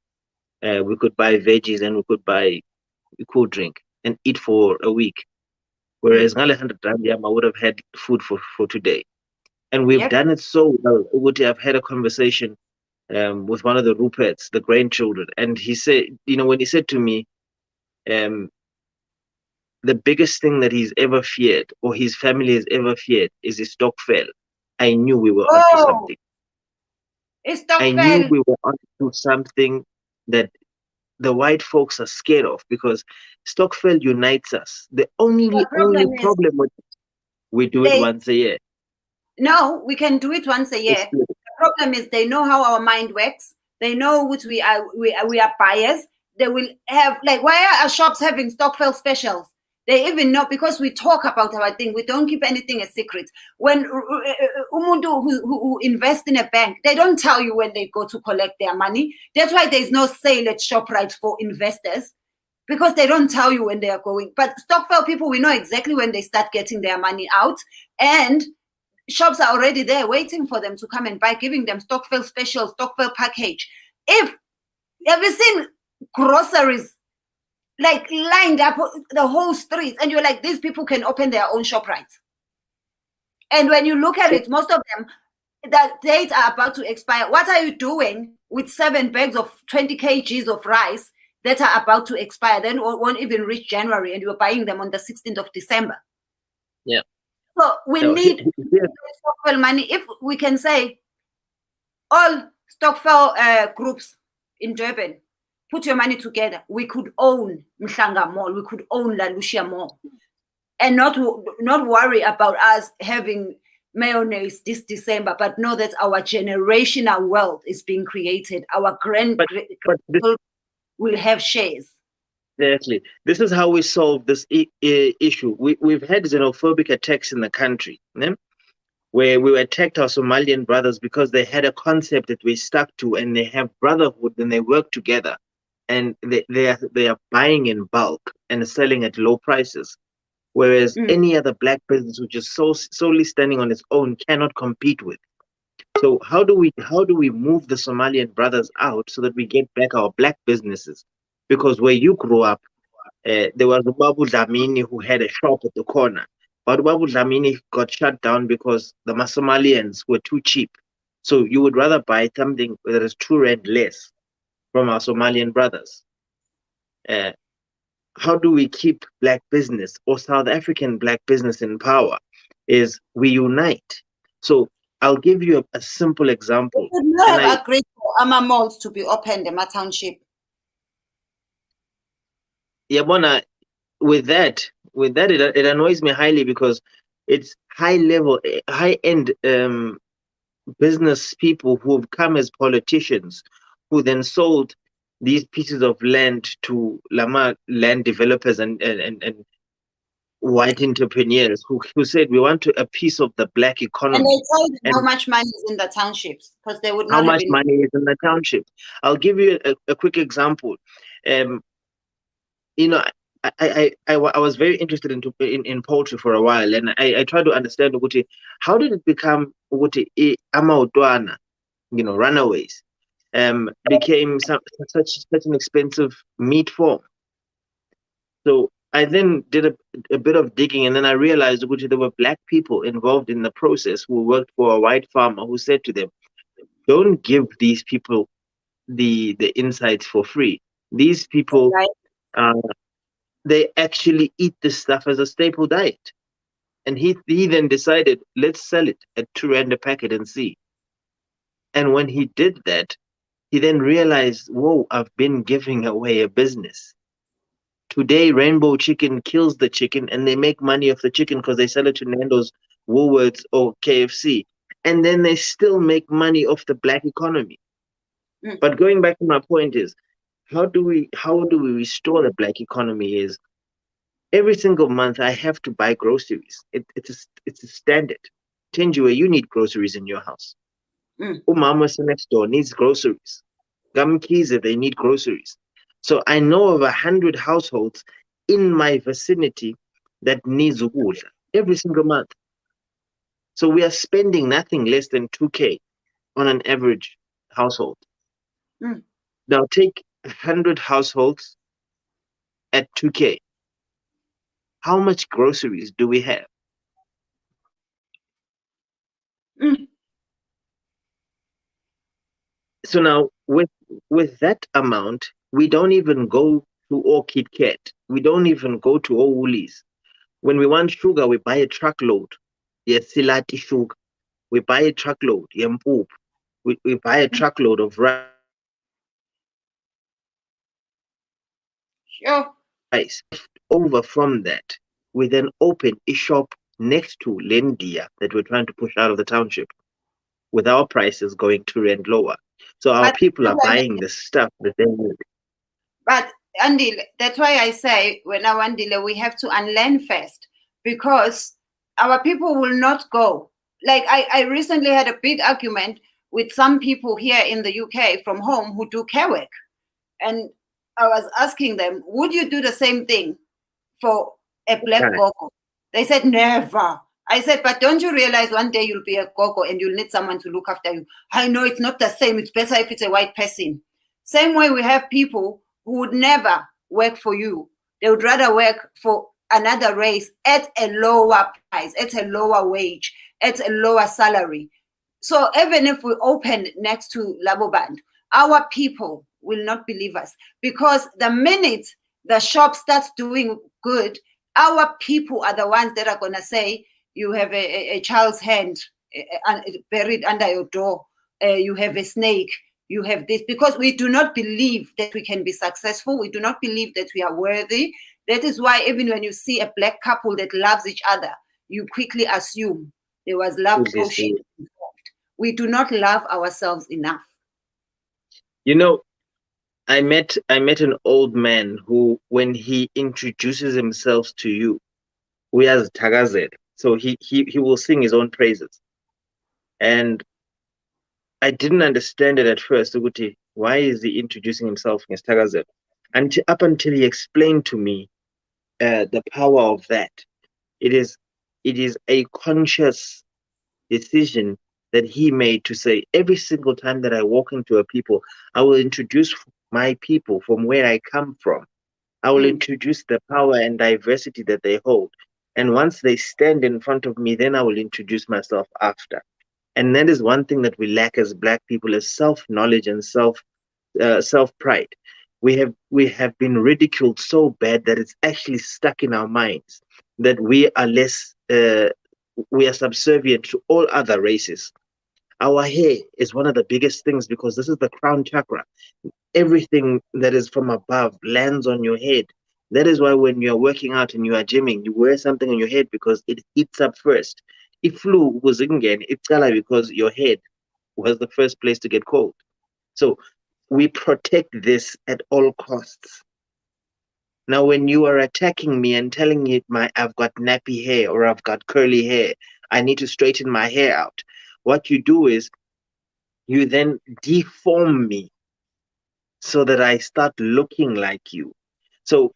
we could buy veggies, and we could buy a cool drink and eat for a week. Whereas 100 rand, I would have had food for today. And we've done it so well. I've had a conversation with one of the Ruperts, the grandchildren, and he said, when he said to me, the biggest thing that he's ever feared, or his family has ever feared, is his stock fell. I knew we were onto something. I knew we were onto something that the white folks are scared of, because Stockfell unites us. The only problem with we do it once a year. No, we can do it once a year. The problem is they know how our mind works. They know which we are buyers. They will have, like, why are our shops having Stockfell specials? They even know, because we talk about our thing. We don't keep anything a secret. When umuntu who invest in a bank, they don't tell you when they go to collect their money. That's why there's no sale at ShopRite for investors, because they don't tell you when they are going. But Stockfell people, we know exactly when they start getting their money out, and shops are already there waiting for them to come and buy, giving them Stockfell special, Stockfell package. Have you seen groceries like lined up the whole street, and you're like, these people can open their own ShopRite? And when you look at it, most of them, the dates are about to expire. What are you doing with 7 bags of 20 kgs of rice that are about to expire? Then won't even reach January, and you're buying them on the 16th of December. Yeah. So we need Stockfell money. If we can say all Stockfell groups in Durban, put your money together, we could own Mhlanga Mall, we could own La Lucia Mall, and not worry about us having mayonnaise this December, but know that our generational wealth is being created. Our grandchildren will have shares. Exactly. This is how we solve this issue. We've had xenophobic attacks in the country, where we attacked our Somalian brothers because they had a concept that we stuck to, and they have brotherhood, and they work together, and they are buying in bulk and selling at low prices. Whereas any other black business which is solely standing on its own cannot compete with. So how do we move the Somalian brothers out so that we get back our black businesses? Because where you grew up, there was Babu Dlamini who had a shop at the corner. But Babu Dlamini got shut down because the Somalians were too cheap. So you would rather buy something that is 2 rand less from our Somalian brothers. How do we keep black business or South African black business in power? Is we unite. So I'll give you a simple example. We would not have agreed for Ama malls to be opened in my township. Yabona, with that, it annoys me highly, because it's high-end business people who have come as politicians, who then sold these pieces of land to Lama land developers and white entrepreneurs who said, we want a piece of the black economy. And they told them how much money is in the townships, because they would not how much money is in the township. I'll give you a quick example. I was very interested in poultry for a while, and I tried to understand how did it become amautwana, runaways, became such an expensive meat form. So I then did a bit of digging, and then I realized there were black people involved in the process who worked for a white farmer who said to them, don't give these people the insights for free. These people, they actually eat this stuff as a staple diet. And he then decided, let's sell it at 2 rand a packet and see. And when he did that, he then realized, whoa, I've been giving away a business. Today, Rainbow Chicken kills the chicken and they make money off the chicken because they sell it to Nando's, Woolworths, or KFC. And then they still make money off the black economy. But going back to my point is, how do we restore the black economy is every single month I have to buy groceries. It's a standard. Thenjiwe, you need groceries in your house. Umama next door needs groceries. Gamkize, they need groceries. So I know of 100 households in my vicinity that needs ukudla every single month. So we are spending nothing less than 2K on an average household. Now take 100 households at 2K. How much groceries do we have? So now with that amount, we don't even go to Orchid Cat. We don't even go to Woolies. When we want sugar, we buy a truckload. Yes, silati sugar. We buy a truckload. Yempoop. We buy a truckload of rice. Sure. Over from that, we then open a shop next to Lendia that we're trying to push out of the township, with our prices going 2 rand lower. So our people are buying the stuff that they need. But Andile, that's why I say when I want Andile, we have to unlearn first, because our people will not go. Like I recently had a big argument with some people here in the UK from home who do care work. And I was asking them, would you do the same thing for a black gogo? They said, never. I said, but don't you realize one day you'll be a gogo and you'll need someone to look after you? I know it's not the same. It's better if it's a white person. Same way we have people who would never work for you. They would rather work for another race at a lower price, at a lower wage, at a lower salary. So even if we open next to Laboband, our people will not believe us, because the minute the shop starts doing good, our people are the ones that are going to say, you have a child's hand buried under your door, you have a snake, you have this, because we do not believe that we can be successful. We do not believe that we are worthy. That is why even when you see a black couple that loves each other, you quickly assume there was love potion involved. We do not love ourselves enough. You know, I met an old man who, when he introduces himself to you, we as Tagazed, so he will sing his own praises. And I didn't understand it at first. Uguti, why is he introducing himself as Tagazed? And up until he explained to me the power of that. It is a conscious decision that he made to say, every single time that I walk into a people, I will introduce my people from where I come from. I will introduce the power and diversity that they hold. And once they stand in front of me, then I will introduce myself after. And that is one thing that we lack as Black people, is self-knowledge and self-pride. We have been ridiculed so bad that it's actually stuck in our minds that we are we are subservient to all other races. Our hair is one of the biggest things, because this is the crown chakra. Everything that is from above lands on your head. That is why when you are working out and you are gymming, you wear something on your head because it heats up first. If flu was again, it's because your head was the first place to get cold. So we protect this at all costs. Now, when you are attacking me and telling me I've got nappy hair or I've got curly hair, I need to straighten my hair out, what you do is you then deform me so that I start looking like you. So,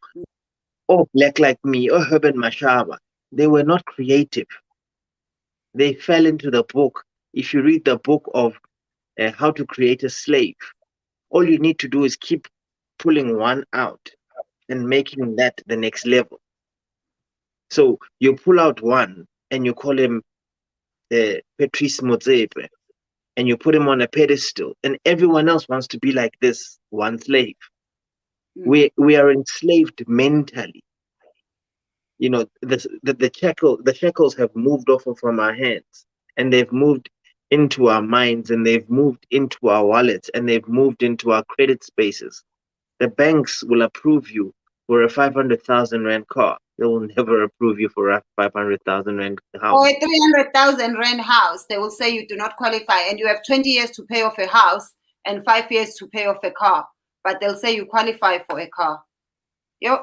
Black like me, or Herben Mashaba, they were not creative. They fell into the book. If you read the book of How to Create a Slave, all you need to do is keep pulling one out and making that the next level. So you pull out one and you call him Patrice Motsepe, and you put him on a pedestal, and everyone else wants to be like this one slave. We are enslaved mentally. You know, the shackles have moved off from our hands, and they've moved into our minds, and they've moved into our wallets, and they've moved into our credit spaces. The banks will approve you for a 500,000 rand car. They will never approve you for a 500,000 rand house. Or a 300,000 rand house. They will say you do not qualify, and you have 20 years to pay off a house and 5 years to pay off a car. But they'll say you qualify for a car. With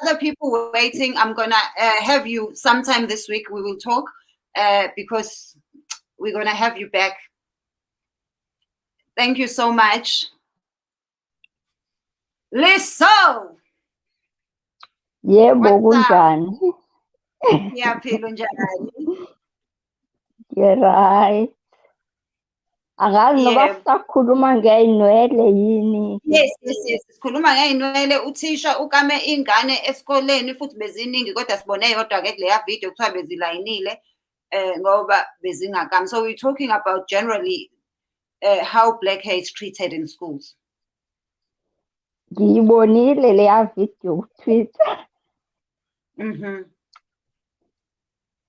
other people waiting, I'm gonna have you sometime this week. We will talk because we're gonna have you back. Thank you so much. Liso. Yebo What's up? kunjani? Ngiyaphila njani? Right. Angazi noba Yebo. sisakhuluma ngey'nwele yini. Yes. Sikhuluma ngey'nwele. Uthisha ukame ingane esikoleni futhi beziningi kodwa sibone yodwa-ke kuleya video kuthiwa bezilayinile ngoba bezingakami. So we're talking about generally how black hair is treated in schools. Ngiyibonile leya video ku-Twitter.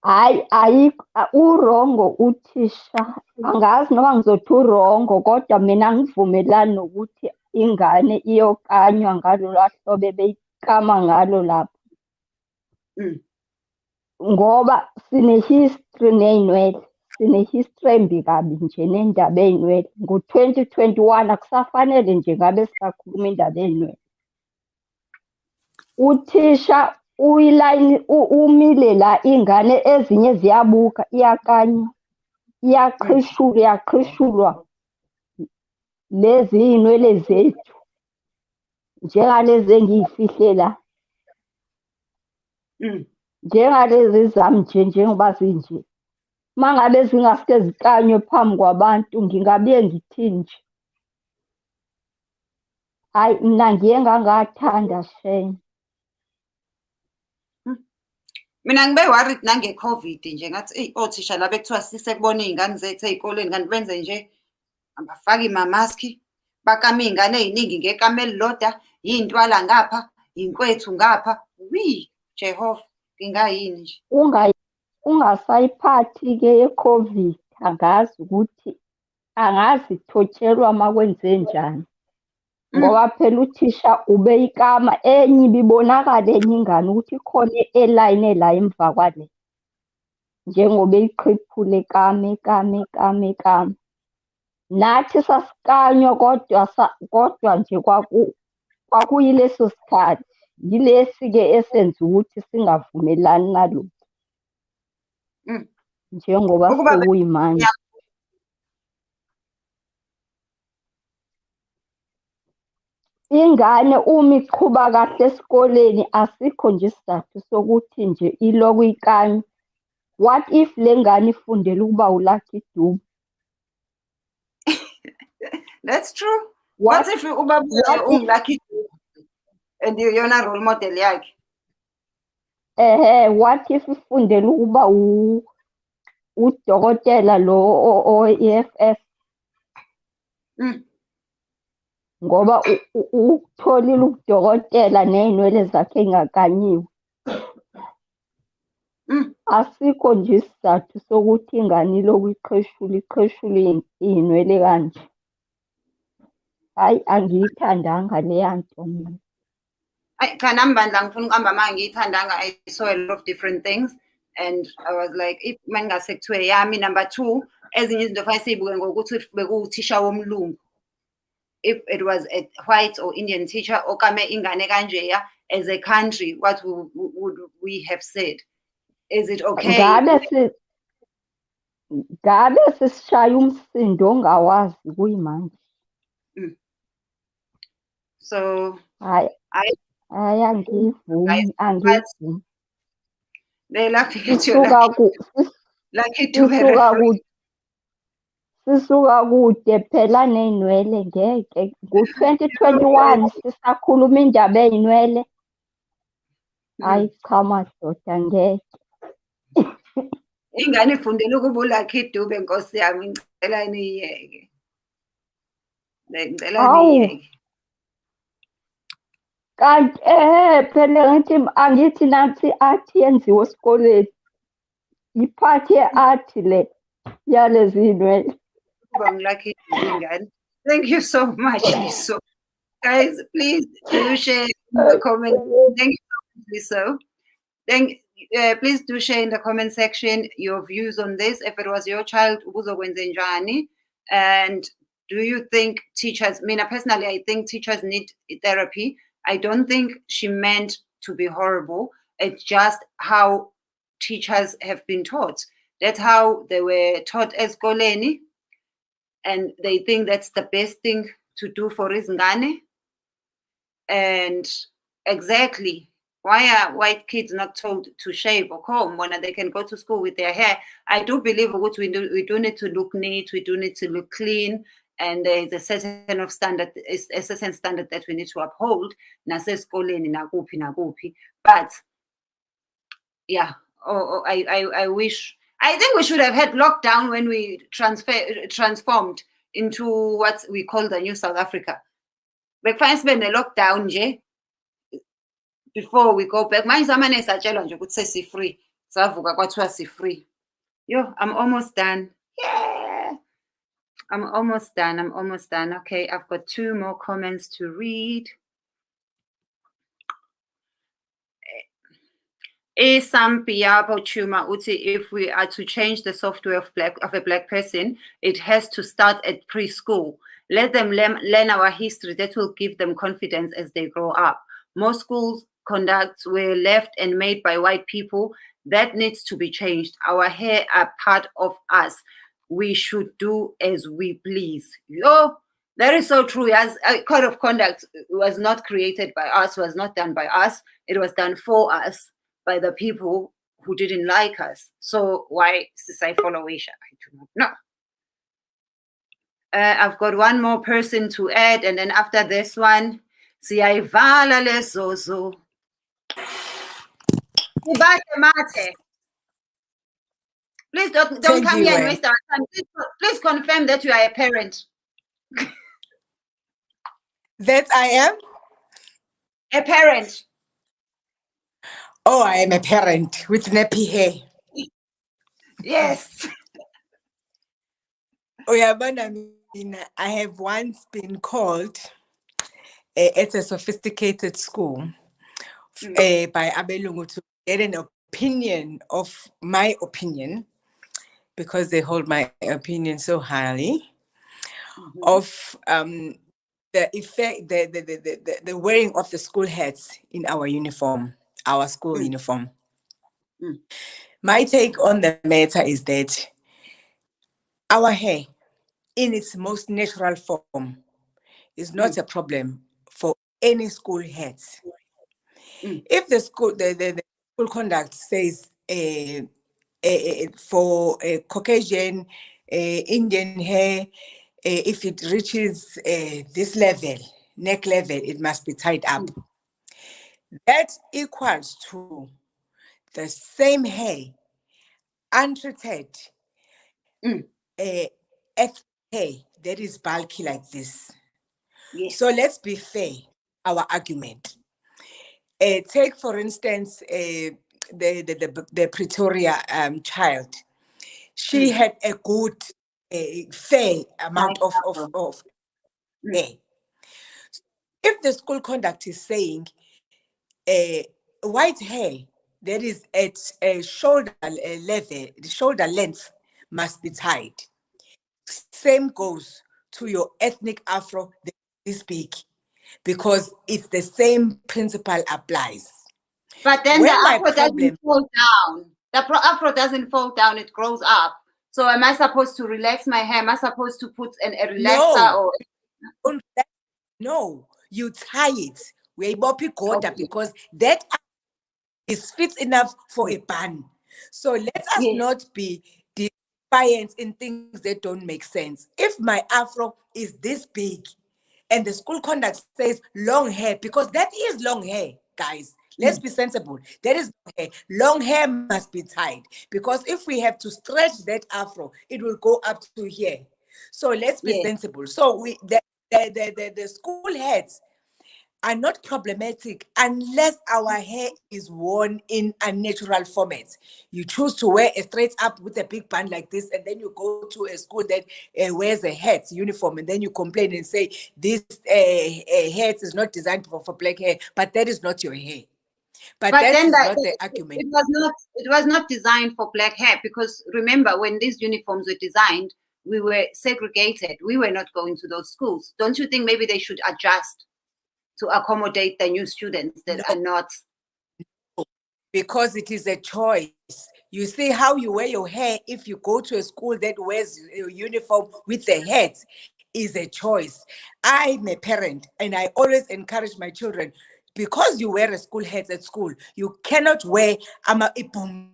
Hayi urongo uthisha. Angazi noma ngizothi urongo kodwa mina ngivumelani nokuthi ingane iyokanywa ngalolwa hlobo ebeyikama ngalo lapho. Ngoba sine-history ney'nwele. Sine-history embi kabi nje nendaba ey'nwele. Ngo-2021 akusafanele nje ngabe sisakhuluma indaba ey'nwele. Uthisha umile la ingane ezinye ziyabuka iyakanywa iyaqhishulwa lezi iy'nwele zethu njengalezi engiy'fihle la njengalezi zami njengoba zinje. Uma ngabe zingasike zikanywe phambi kwabantu ngingabuye ngithini nje. Hhayi mina ngiye ngangathanda shame. Mina ngibe worried nange-COVID nje ngathi othisha la bekuthiwa sisekubona iy'ngane zethu ey'koleni kanti benze nje abafake imamaski bakame iy'ngane ey'ningi ngekame elilodwa yiy'ntwala ngapha yinkwethu ngapha. Jehova ngingayini nje. Ungasayiphathi-ke ye-COVID angazi ukuthi angazi ithotshelwa uma kwenze njani. Ngoba phela uthisha ubeyikama enye ibibonakala enye ingane ukuthi khona elayine la emva kwale. Njengoba eyiqhiphule kame. Nathi sasikanywa kodwa nje kwakuyileso sikhathi. Yilesi-ke esenza ukuthi singavumelani nalokhu. Njengoba sekuyimanje. Ingane uma iqhuba kahle esikoleni asikho nje isizathu sokuthi nje ilokhu ikanywa. What if le ngane ifundela ukuba uLucky Dube? That's true. What if ubaba unguLucky Dube and yona role model yakhe? What if ifundela ukuba udokotela lo o-EFF? Ngoba ukutholile udokotela ney'nwele zakhe ey'ngakanyiwe. Asikho nje isizathu sokuthi ingane ilokhu iqheshule iy'nwele kanje. Hhayi angiyithandanga leya nto mina. Cha nami bandla ngifuna ukuhamba uma ngiyithandanga. I saw a lot of different things and I was like if mangase kuthiwe yami. Number 2, ezinye izinto fanele siyibuke ngokuthi bekuwuthisha womlungu. If it was a white or Indian teacher okame ingane kanjeya as a country, what would we have said? Is it okay? Ngabe sisishaya umsindo ongawazi kuyimanje. So hayi angivumi. They laughing at you like to sisuka kude phela ney'nwele ngeke. Ngo-2021 sisakhuluma indaba ey'nwele. Hayi cha madoda ngeke. Ingane ifundela ukuba uLucky Dube nkosi yami ngicela niyeke. Ngicela niyeke. Kanti phela angithi nathi art yenziwe esikoleni. Iphathi ye-art le yalezi iy'nwele. Lucky Lingard. Thank you so much, Liso. Guys, please do share in the comment. Thank you so much, Liso. Please do share in the comment section your views on this. If it was your child, ubuzokwenze njani? And do you think teachers, Mina personally, I think teachers need therapy. I don't think she meant to be horrible. It's just how teachers have been taught. That's how they were taught as Goleni. And they think that's the best thing to do for izingane. And exactly, why are white kids not told to shave or comb when they can go to school with their hair? I do believe we do need to look neat, we do need to look clean, and there's a certain standard that we need to uphold. But yeah, I think we should have had lockdown when we transformed into what we call the new South Africa. Bekufanele sibe ne-lockdown nje before we go back. Manje amane satshelwa nje ukuthi sesi-free. Savuka kwathiwa si-free. Yo, I'm almost done. Yeah. I'm almost done. Okay, I've got 2 more comments to read. Sampiyapo Chuma Uti, if we are to change the software of a black person, it has to start at preschool. Let them learn our history. That will give them confidence as they grow up. Most schools conducts were left and made by white people. That needs to be changed. Our hair are part of us. We should do as we please. Yo, that is so true. As a code of conduct was not created by us, was not done by us. It was done for us by the people who didn't like us. So why does I follow Aisha? I do not know. I've got 1 more person to add, and then after this one, siyayivala lezozo. Mate. Please don't come here and waste our time. Please confirm that you are a parent. That I am? A parent. Oh, I am a parent with nappy hair. Yes. Oh, yeah, but I have once been called at a sophisticated school by Abelungu to get an opinion of my opinion, because they hold my opinion so highly, of the effect, the wearing of the school hats in our uniform, our school uniform. My take on the matter is that our hair, in its most natural form, is not a problem for any school hats. If the school conduct says for Caucasian, Indian hair, if it reaches this level, neck level, it must be tied up. That equals to the same hair, untreated, ethnic hair that is bulky like this. Yes. So let's be fair, our argument. Take, for instance, the Pretoria child. She had a good, fair amount of hair. If the school conduct is saying white hair that is at shoulder level, the shoulder length must be tied. Same goes to your ethnic afro that is this big, because it's the same principle applies. But then the afro doesn't fall down. The afro doesn't fall down, it grows up. So am I supposed to relax my hair? Am I supposed to put a relaxer? No, you tie it. Because that is fit enough for a bun. So let us not be defiant in things that don't make sense. If my afro is this big and the school conduct says long hair, because that is long hair, guys. Let's be sensible. That is long hair. Long hair must be tied, because if we have to stretch that afro, it will go up to here. So let's be sensible. So the school heads are not problematic unless our hair is worn in unnatural formats. You choose to wear a straight up with a big band like this, and then you go to a school that wears a hat uniform, and then you complain and say this hat is not designed for black hair, but that is not your hair. But that then is not the argument. It was not designed for black hair, because remember, when these uniforms were designed, we were segregated. We were not going to those schools. Don't you think maybe they should adjust to accommodate the new students that are not? Because it is a choice. You see how you wear your hair if you go to a school that wears your uniform with the hat is a choice. I'm a parent and I always encourage my children, because you wear a school hat at school, you cannot wear a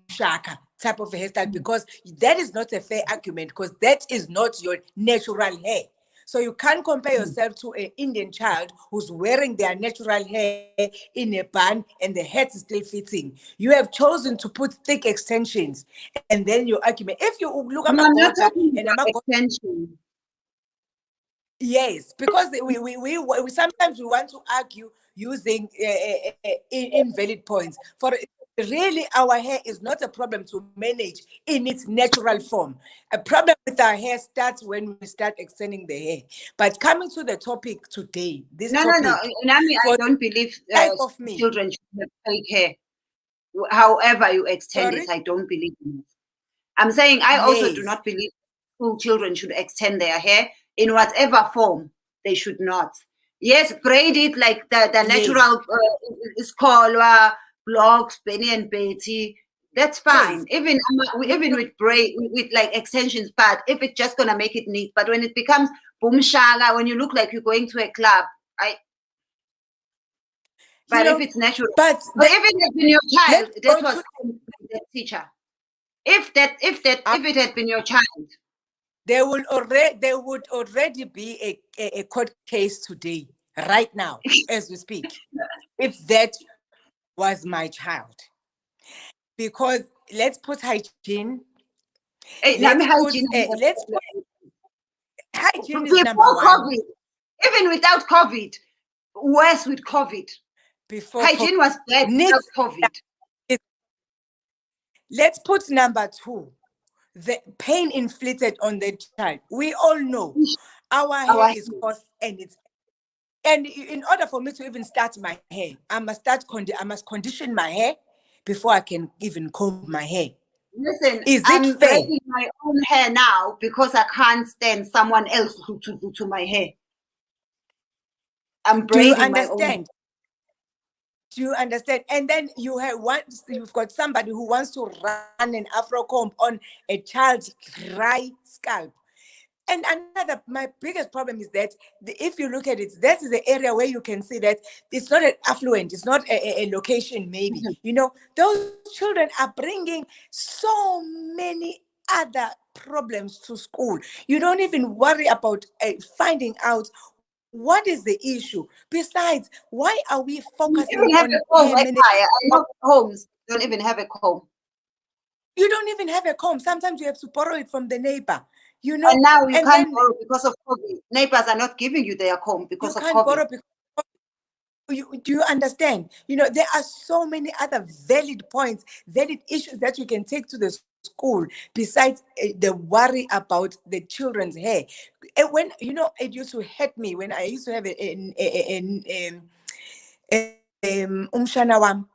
shaka type of a hairstyle, because that is not a fair argument, because that is not your natural hair. So you can't compare yourself to an Indian child who's wearing their natural hair in a bun and the hat is still fitting. You have chosen to put thick extensions, and then your argument. If you look at my daughter and I'm extension. Yes, because we sometimes we want to argue using invalid points. For really, our hair is not a problem to manage in its natural form. A problem with our hair starts when we start extending the hair. But coming to the topic today, No, Nami, I don't believe children should have fake hair. However you extend it, I don't believe in it. I'm saying I also do not believe school children should extend their hair in whatever form. They should not. Yes, braid it like the natural Skolwa, blocks, Benny and Betty. That's fine. Even with braid, with like extensions, but if it's just gonna make it neat. But when it becomes boom shaga, when you look like you're going to a club, but if it's natural, but if it had been your child, that was the teacher. If it had been your child, there would already be a court case today, right now, as we speak, if that was my child. Because let's put hygiene. Hygiene is number one. COVID, even without COVID, worse with COVID. Before hygiene was bad without COVID. Let's put number two. The pain inflicted on the child. We all know our hair is coarse and in order for me to even start my hair, I must condition my hair before I can even comb my hair. Listen, I'm braiding my own hair now because I can't stand someone else to do my hair. I'm braiding my own. Do you understand? And then you've got somebody who wants to run an Afro comb on a child's dry scalp. And my biggest problem is that if you look at it, that is the area where you can see that it's not an affluent, it's not a location maybe. You know, those children are bringing so many other problems to school. You don't even worry about finding out what is the issue. Besides, why are we focusing on I know homes don't even have a comb. You don't even have a comb. Sometimes you have to borrow it from the neighbor. You know, and now you can't borrow because of COVID. Neighbors are not giving you their comb because of COVID. Do you understand? You know, there are so many other valid points, valid issues that you can take to the school besides the worry about the children's hair. And when, you know, it used to hurt me when I used to have umshana wam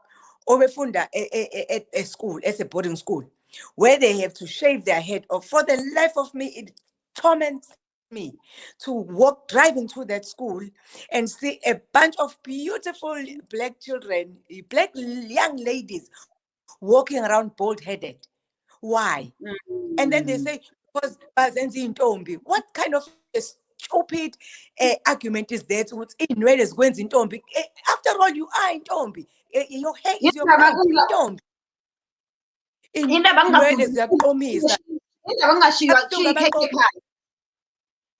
obefunda at a school, at a boarding school, where they have to shave their head off. For the life of me, it torments me to drive into that school and see a bunch of beautiful black children, black young ladies walking around bald-headed. Why? And then they say, because Bazenzi Ntombi. What kind of a stupid argument is that? After all, you are Ntombi. Your hair is your Ntombi.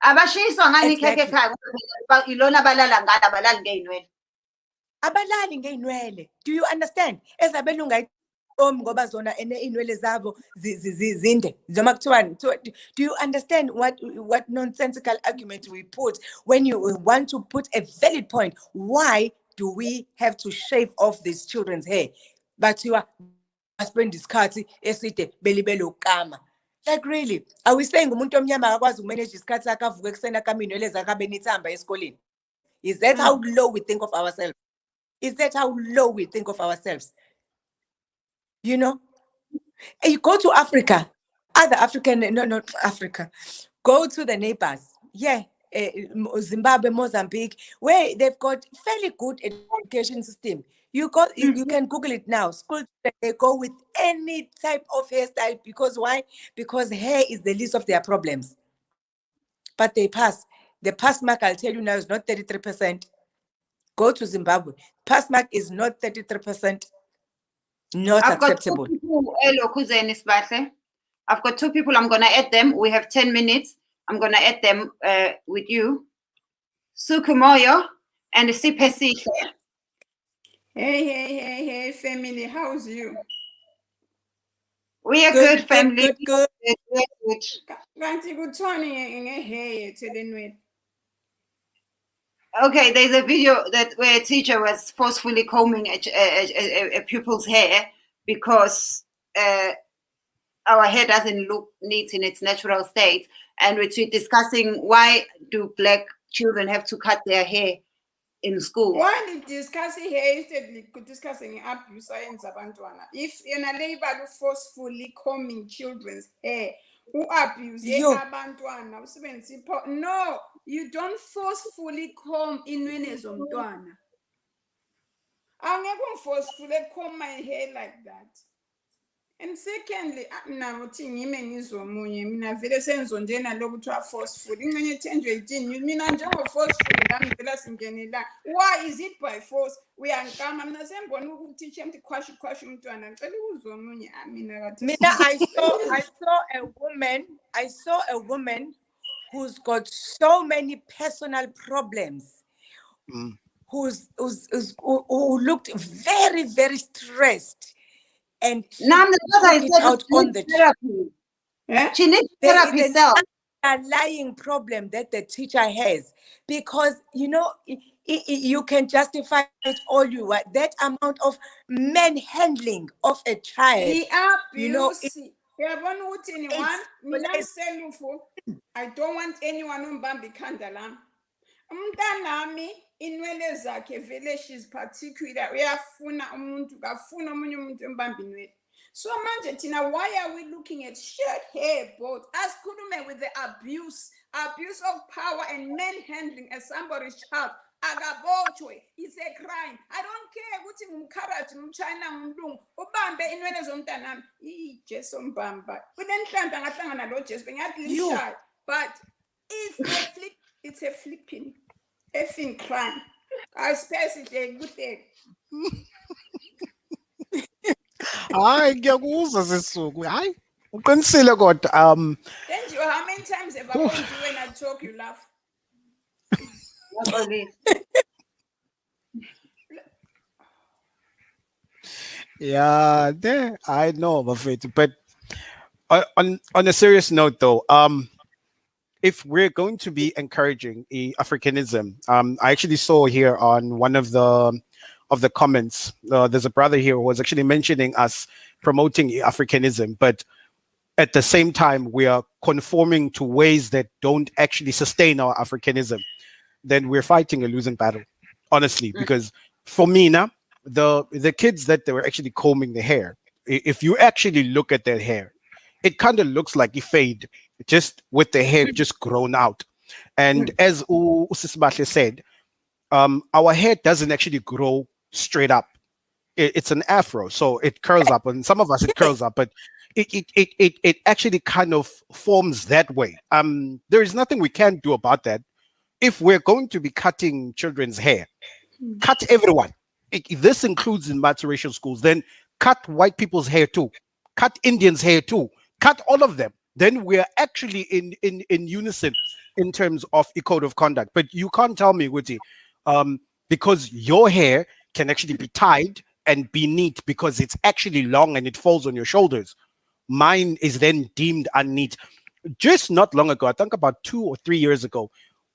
Abashiswa ngani ikhekhe ekhaya ilona abalala ngalo abalali ngeinwele. Abalali ngeinwele. Do you understand? Ezabelunga ngoba zona inwele zabo zinde. Noma kuthiwani. Do you understand what nonsensical argument we put when you want to put a valid point? Why do we have to shave off these children's hair? But you are spend this isikhathi eside belibele ukama. Like really, are we saying umuntu omnyama akakwazi umanage isikhathi sakhe avuke ekuseni akaminwele zakhe abe nithamba esikoleni? Is that how low we think of ourselves? Is that how low we think of ourselves? You know, and you go to Africa, other African, no, not Africa, go to the neighbors. Yeah, Zimbabwe, Mozambique, where they've got fairly good education system. You can Google it now. School, they go with any type of hairstyle because why? Because hair is the least of their problems. But they pass. The pass mark, I'll tell you now, is not 33%. Go to Zimbabwe. Pass mark is not 33%. Not I've acceptable. got 2 people. Hello, Kuzeni Sibahle. I've got 2 people. I'm gonna add them. We have 10 minutes. I'm gonna add them with you. Sukumoyo and Sipesi. Hey, family, how's you? We are good, family. Good. Good. Kanti kuthoni ngehair etheleni. Okay, there's a video that where a teacher was forcefully combing a pupil's hair because our hair doesn't look neat in its natural state, and we're discussing why do black children have to cut their hair in school. Why did discussing hair instead of discussing abuse science abantwana? If you're a labor forcefully combing children's hair, who abuse abantwana? No, you don't forcefully comb inwele zomntwana. Angeke forcefully comb my hair like that. And secondly, mina uthi ngime ngizomunye mina vele senzonjena lokuthiwa forceful ingcenye Thenjiwe 18 mina njengo forceful ngami vela singenela. Why is it by force? Uyankama mina sembona ukuthi teacher mthi khwashi umntwana ngicela ukuzomunye mina kathi Mina, I saw a woman who's got so many personal problems, who looked very, very stressed. And she Now, took it out on the therapy. Yeah? She needs there therapy is self. an underlying problem that the teacher has, because you can justify it all you want. That amount of manhandling of a child, the abuse. it's Uyabona ukuthi ni one mina ngiselufu. I don't want anyone umbamba ikhanda lami. Umntanami inwele zakhe vele she's particular. Uyafuna umuntu kafuna omunye umuntu embamba inwele. So manje thina, why are we looking at short hair both? Asikhulume with the abuse of power and manhandling as somebody's child. Akabotshwe, it's a crime. I don't care ukuthi ngumkharathi ngumchina ngumlungu ubambe inwele zomntanami ijesu mbamba kunenhlanhla ngahlangana lo Jesu bengathi lishaya, but it's a flipping effing crime. I space it kuhle. Hayi ngiyakuzwa sisuku. Hayi uqinisile kodwa Thenjiwe, how many times have I warned you when I talk you laugh? Not only. yeah, I know, Bafetu. But on a serious note, though, if we're going to be encouraging Africanism, I actually saw here on one of the comments, there's a brother here who was actually mentioning us promoting Africanism, but at the same time we are conforming to ways that don't actually sustain our Africanism. Then we're fighting a losing battle, honestly, because for me now, the kids that they were actually combing the hair, if you actually look at their hair, it kind of looks like a fade, just with the hair just grown out. And as Usisibahle said, our hair doesn't actually grow straight up. It's an afro, so it curls up, and some of us it curls up, but it actually kind of forms that way. There is nothing we can do about that. If we're going to be cutting children's hair, cut everyone. If this includes in multiracial schools, then cut white people's hair too, cut Indians' hair too, cut all of them. Then we're actually in unison in terms of a code of conduct. But you can't tell me, Witty, because your hair can actually be tied and be neat because it's actually long and it falls on your shoulders. Mine is then deemed unneat. Just not long ago, I think about 2 or 3 years ago,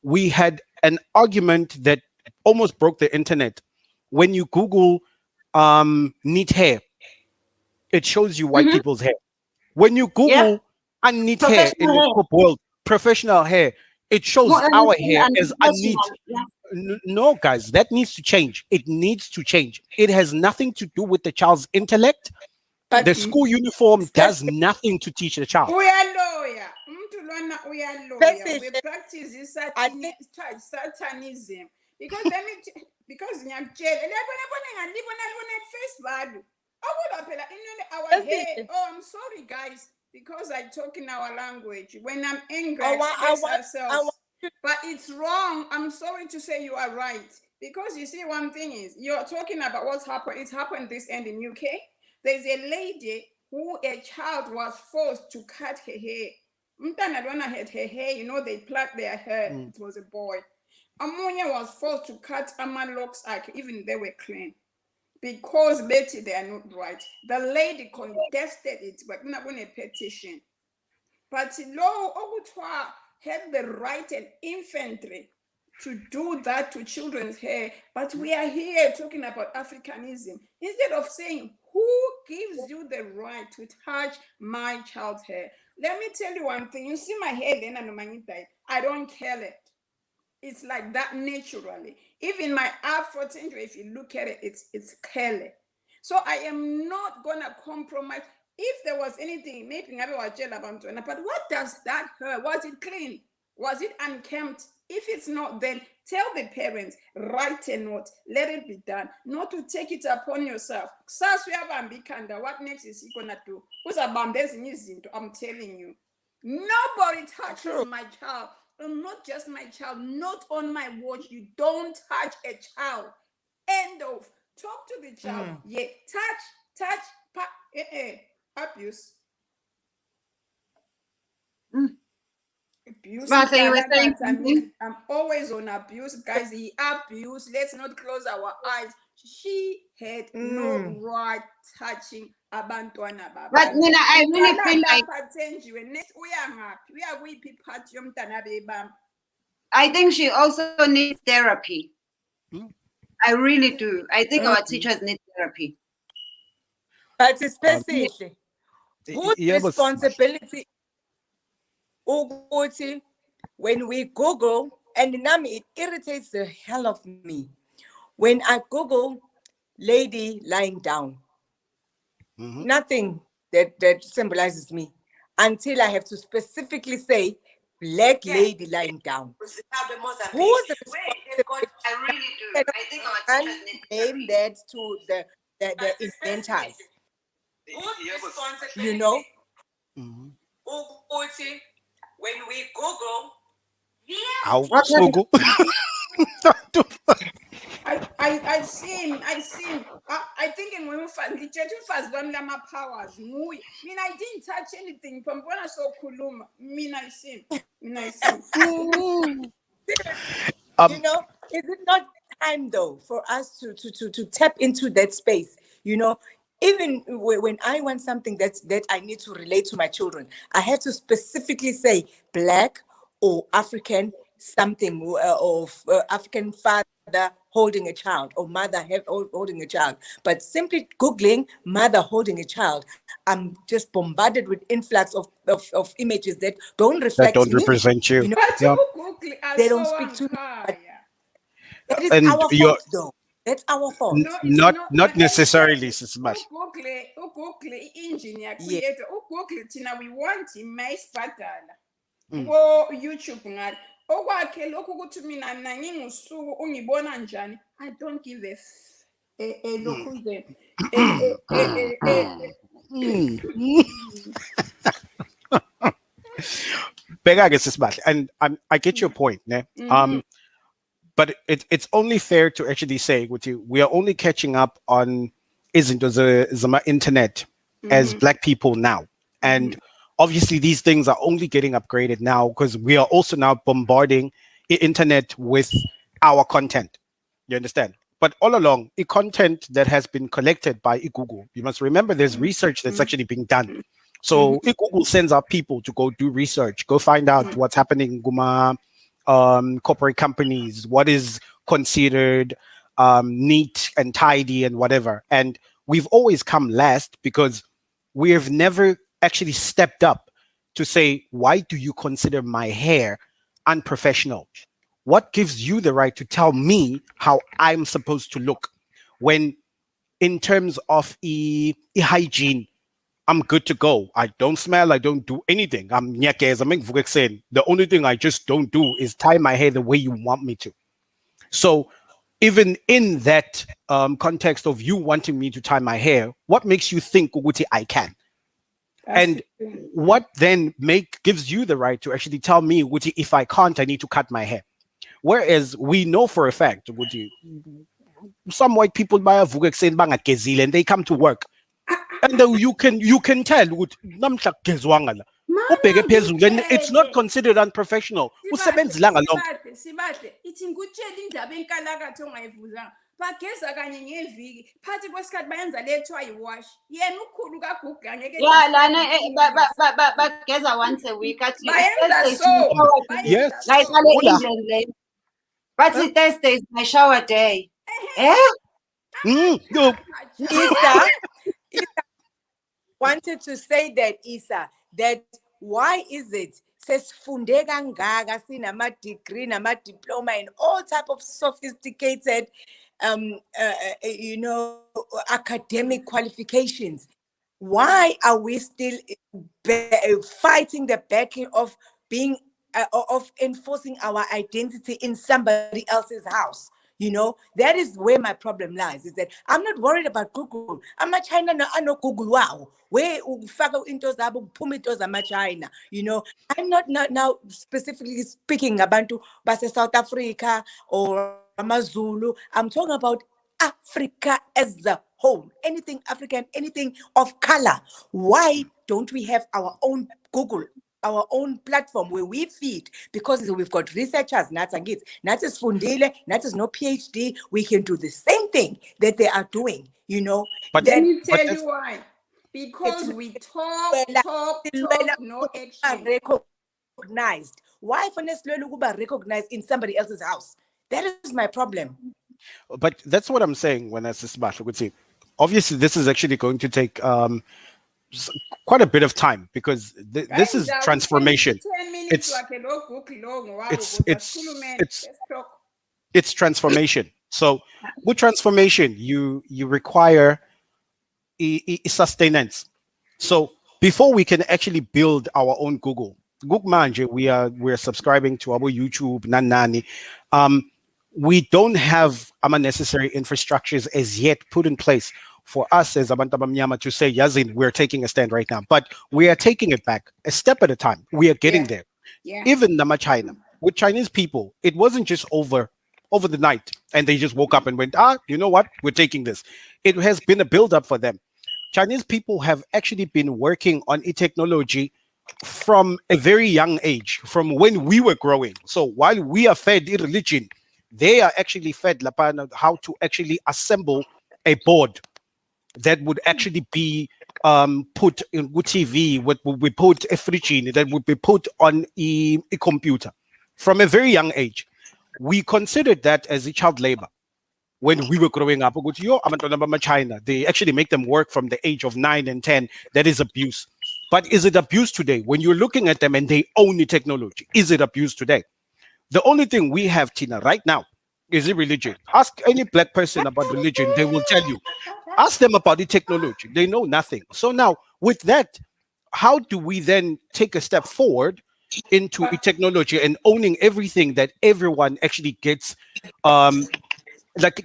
we had an argument that almost broke the internet when you Google neat hair, it shows you white people's hair. When you Google unneat hair in Professional the hair. top world, professional hair, it shows More our honestly, hair as unneat. unprofessional. Yeah. No, guys, that needs to change. It needs to change. It has nothing to do with the child's intellect. But The school uniform does Stacey, nothing to teach the child. Uyaloya. Umuntu lona uyaloya. Stacey, We practice I think satanism. Because let me because ngiyakutshela labona ngalibona at face value. Akulo phela our Stacey, hair. Oh, I'm sorry guys because I talk in our language. When I'm angry, I I express want ourselves. But it's wrong. I'm sorry to say you are right. Because you see, one thing is, you're talking about what's happened. It's happened this end in UK. There's a lady who a child was forced to cut her hair. Umntana lona had her hair, you know, they plucked their hair. It was a boy. Amunye was forced to cut locks, even they were clean. Because Betty, they are not right. The lady contested it, but not on a petition. But law Ogutwa had the right and infantry to do that to children's hair. But we are here talking about Africanism. Instead of saying, who gives you the right to touch my child's hair? Let me tell you one thing. You see my hair, then I don't care it. It's like that naturally. Even my Afro Thenjiwe, if you look at it, it's curly. So I am not gonna compromise. If there was anything, maybe I will tell about it. But what does that hurt? Was it clean? Was it unkempt? If it's not, then tell the parents, write a note, let it be done, not to take it upon yourself. What next is he gonna do? I'm telling you. Nobody touches my child. Not just my child, not on my watch. You don't touch a child. End of. Talk to the child. Yeah, touch, abuse. Abuse. Martha, you were saying something? I'm always on abuse, guys. The abuse. Let's not close our eyes. She had no right touching abantwana baba. But Nina, I really feel like I think she also needs therapy. I really do. I think our teachers need therapy. but especially whose yeah, but- responsibility ukuthi when we Google, and Nami, it irritates the hell of me. When I Google lady lying down, nothing that symbolizes me until I have to specifically say black lady lying down. Who's the I really do. I think our teachers need name that to the inventors? You know? When we Google, I'll Google. I seen. I think in women first one lama powers. I mean, I didn't touch anything from when I saw Kuluma. I seen. you know, is it not time though for us to tap into that space? You know, even when I want something that I need to relate to my children, I have to specifically say black or African something of African father holding a child or mother holding a child. But simply Googling mother holding a child, I'm just bombarded with influx of images that don't reflect That don't me. represent you. You know, Yeah. they don't speak to me. That is And our you're- fault, though. That's our fault. Not necessarily, Sis Mash. Google engineer Yeah. creator. Google tina we want him maisibhadala. Go YouTube ngalo. Okwakhe lokhu ukuthi mina nangingusuku ungibona njani. I don't give a lokhu nje. Bega Sis Mash. And I get your point, ne? But it's only fair to actually say with you, we are only catching up on the internet as black people now. And obviously these things are only getting upgraded now because we are also now bombarding the internet with our content. You understand? But all along, the content that has been collected by Google, you must remember there's research that's actually being done. So Google sends out people to go do research, go find out what's happening in Guma, corporate companies, what is considered neat and tidy and whatever. And we've always come last because we have never actually stepped up to say, why do you consider my hair unprofessional? What gives you the right to tell me how I'm supposed to look when, in terms of hygiene, I'm good to go. I don't smell. I don't do anything. I'm nyakeza, I'm saying the only thing I just don't do is tie my hair the way you want me to. So even in that context of you wanting me to tie my hair, what makes you think ukuthi I can? And what then gives you the right to actually tell me ukuthi if I can't, I need to cut my hair? Whereas we know for a fact ukuthi some white people bayavuka ekuseni bangagezile and they come to work. And then you can tell ukuthi namhla kugezwanga la. Ubheke phezulu, and it's not considered unprofessional. Usebenza ilanga lonke. Sibahle ithi ngutshela indaba enkalakatho ongayivuzanga bageza kanye ngeviki phathi kwesikhathi bayenza lethiwa yiwash yena ukhulu kagugu angeke Yeah, lana bageza once a week. bayenza so Yes. Like Ula. England, like. But Thursday is my shower day. Eh? No. Isa wanted to say that, Isa, that why is it sesifunde kangaka sinama degree nama diploma and all type of sophisticated academic qualifications? Why are we still fighting the battle of being of enforcing our identity in somebody else's house? You know, that is where my problem lies, is that I'm not worried about Google. I'm not China, I know Google, wow. Where into China, you know, I'm not now specifically speaking about South Africa or Amazulu. I'm talking about Africa as a whole, anything African, anything of color. Why don't we have our own Google, our own platform where we feed? Because we've got researchers, not is Fundile, not is no PhD. We can do the same thing that they are doing, you know. But let me but tell that's- you why. Because we talk, no action. Recognized. Why for recognized in somebody else's house? That is my problem. But that's what I'm saying when I say Smash. I would say, obviously, this is actually going to take quite a bit of time because this is transformation. 10 minutes It's transformation. So with transformation, you require sustenance. So before we can actually build our own Google Manje, we're subscribing to our YouTube Nanani. We don't have necessary infrastructures as yet put in place for us as Abantu Abamnyama to say, Yazin, we're taking a stand right now. But we are taking it back a step at a time. We are getting there. Yeah. Even Nama China, with Chinese people, it wasn't just over the night and they just woke up and went, you know what? We're taking this. It has been a build-up for them. Chinese people have actually been working on e-technology from a very young age, from when we were growing. So while we are fed religion, they are actually fed how to actually assemble a board that would actually be put in TV, what would be put a fridge that would be put on a computer from a very young age. We considered that as a child labor when we were growing up. China, they actually make them work from the age of 9 and 10. That is abuse. But is it abuse today? When you're looking at them and they own the technology, is it abuse today? The only thing we have, Tina, right now is religion. Ask any black person about religion, they will tell you. Ask them about the technology. They know nothing. So now, with that, how do we then take a step forward into a technology and owning everything that everyone actually gets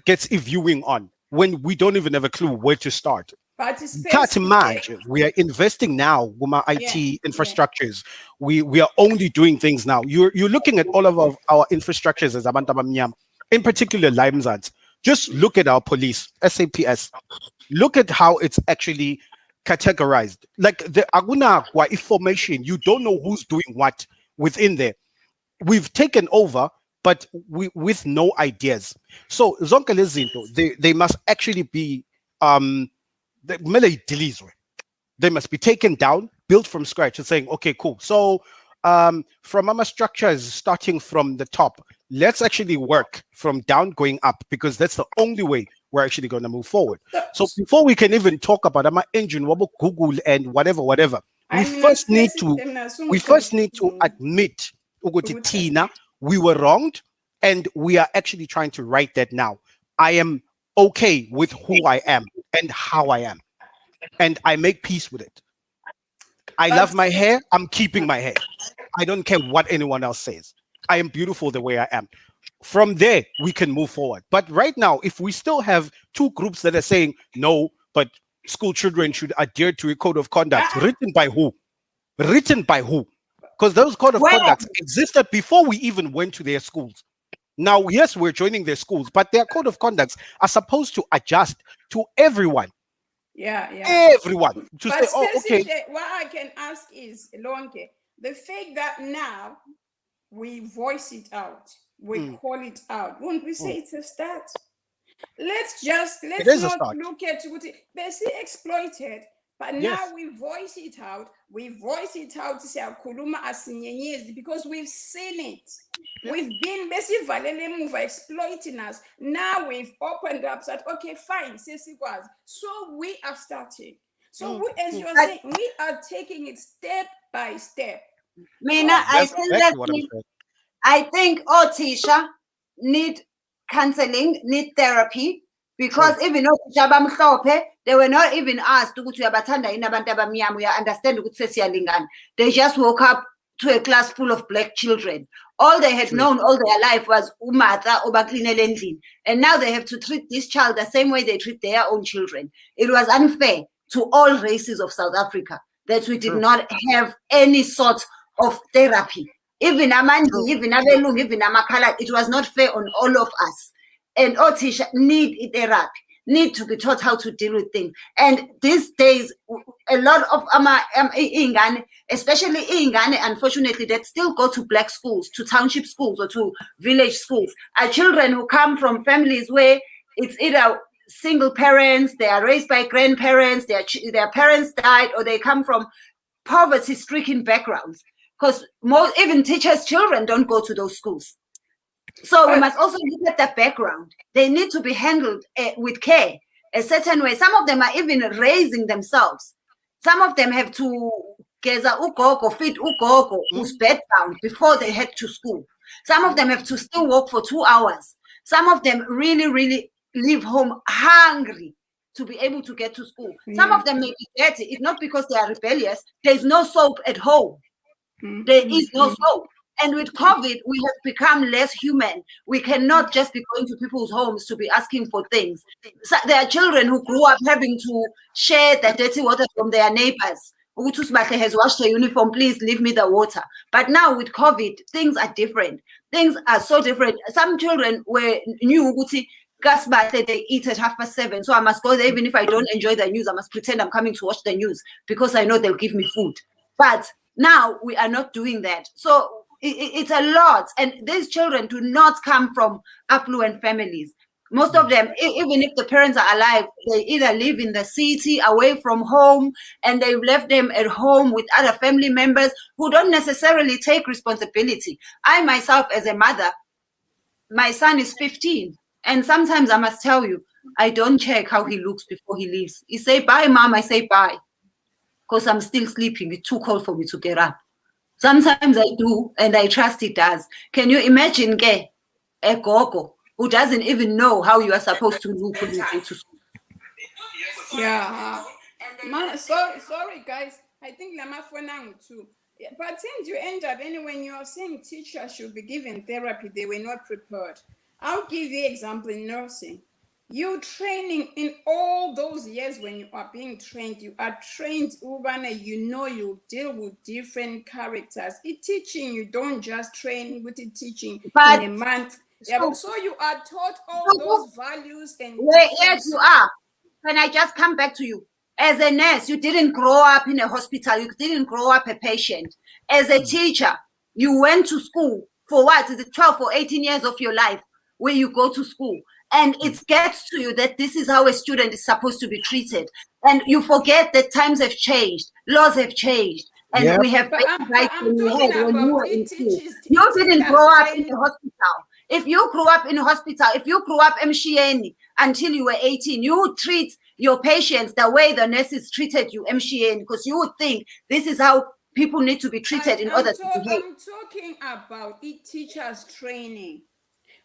gets a viewing on when we don't even have a clue where to start? Can't imagine. We are investing now with my IT infrastructures. We are only doing things now. You're looking at all of our infrastructures as Abantu Abamnyama, in particular Limezans. Just look at our police, SAPS. Look at how it's actually categorized. Like the Aguna information, you don't know who's doing what within there. We've taken over, but with no ideas. So zonke lezi zinto, they must actually be they must be taken down, built from scratch, and saying, okay, cool. So from our structures, starting from the top, let's actually work from down going up, because that's the only way we're actually going to move forward. So before we can even talk about engine, Google and whatever, we first need to admit ukuthi thina, we were wronged, and we are actually trying to right that now. I am okay with who I am and how I am, and I make peace with it. I love my hair. I'm keeping my hair. I don't care what anyone else says. I am beautiful the way I am. From there, we can move forward. But right now, if we still have two groups that are saying, no, but school children should adhere to a code of conduct, written by who? Written by who? Because those code of conducts existed before we even went to their schools. Now, yes, we're joining their schools, but their code of conducts are supposed to adjust to everyone. Yeah. Everyone. To But say, oh, okay. what I can ask is, Lonke, the fact that now we voice it out, we call it out, won't we say it's a start? Let's not look at what they say exploited, but now we voice it out. We voice it out to say Kuluma asinyenyezi, because we've seen it. We've been basically exploiting us. Now we've opened up, said, okay, fine, so we are starting. So we, as you are saying, we are taking it step by step. Mina, I think Tisha need counseling, need therapy, because even though they were not even asked to understand. They just woke up to a class full of black children. All they had known all their life was umata obaklinelendlin, and now they have to treat this child the same way they treat their own children. It was unfair to all races of South Africa that we did not have any sort of therapy. Even Amandi, even Abelung, even Amakala, it was not fair on all of us. And Otisha need therapy, need to be taught how to deal with things. And these days, a lot of Ingane, especially Ingane, unfortunately, that still go to black schools, to township schools or to village schools, are children who come from families where it's either single parents, they are raised by grandparents, their parents died, or they come from poverty-stricken backgrounds. Because even teachers' children don't go to those schools. So we must also look at the background. They need to be handled with care, a certain way. Some of them are even raising themselves. Some of them have to geza ugogo, feed ugogo, who's bedbound before they head to school. Some of them have to still walk for 2 hours. Some of them really leave home hungry to be able to get to school. Some of them may be dirty. It's not because they are rebellious. There's no soap at home. There is no soap. And with COVID, we have become less human. We cannot just be going to people's homes to be asking for things. So there are children who grew up having to share the dirty water from their neighbors. Utusmake has washed her uniform, please leave me the water. But now with COVID, things are different. Things are so different. Some children were new, they eat at 7:30. So I must go there even if I don't enjoy the news. I must pretend I'm coming to watch the news because I know they'll give me food. But now we are not doing that. So it's a lot. And these children do not come from affluent families. Most of them, even if the parents are alive, they either live in the city, away from home, and they've left them at home with other family members who don't necessarily take responsibility. I myself, as a mother, my son is 15. And sometimes I must tell you, I don't check how he looks before he leaves. He say, bye, mom. I say, bye. Because I'm still sleeping. It's too cold for me to get up. Sometimes I do, and I trust he does. Can you imagine a gogo who doesn't even know how you are supposed to look when you go to school? Yeah. Sorry, guys. I think Lama for now too. But since you end up, when you are saying teachers should be given therapy, they were not prepared. I'll give you an example in nursing. You training in all those years when you are being trained, you are trained, Ubana, you deal with different characters. In teaching, you don't just train with the teaching in a month. So you are taught all those values and yes, you are. Can I just come back to you? As a nurse, you didn't grow up in a hospital. You didn't grow up a patient. As a teacher, you went to school for what? Is it 12 or 18 years of your life where you go to school? And it gets to you that this is how a student is supposed to be treated. And you forget that times have changed, laws have changed, and we have rights when you were in school. You didn't grow up in a hospital. If you grew up in a hospital, if you grew up MSHN until you were 18, you would treat your patients the way the nurses treated you, MSHN, because you would think this is how people need to be treated in order to behave. I'm talking about teachers training.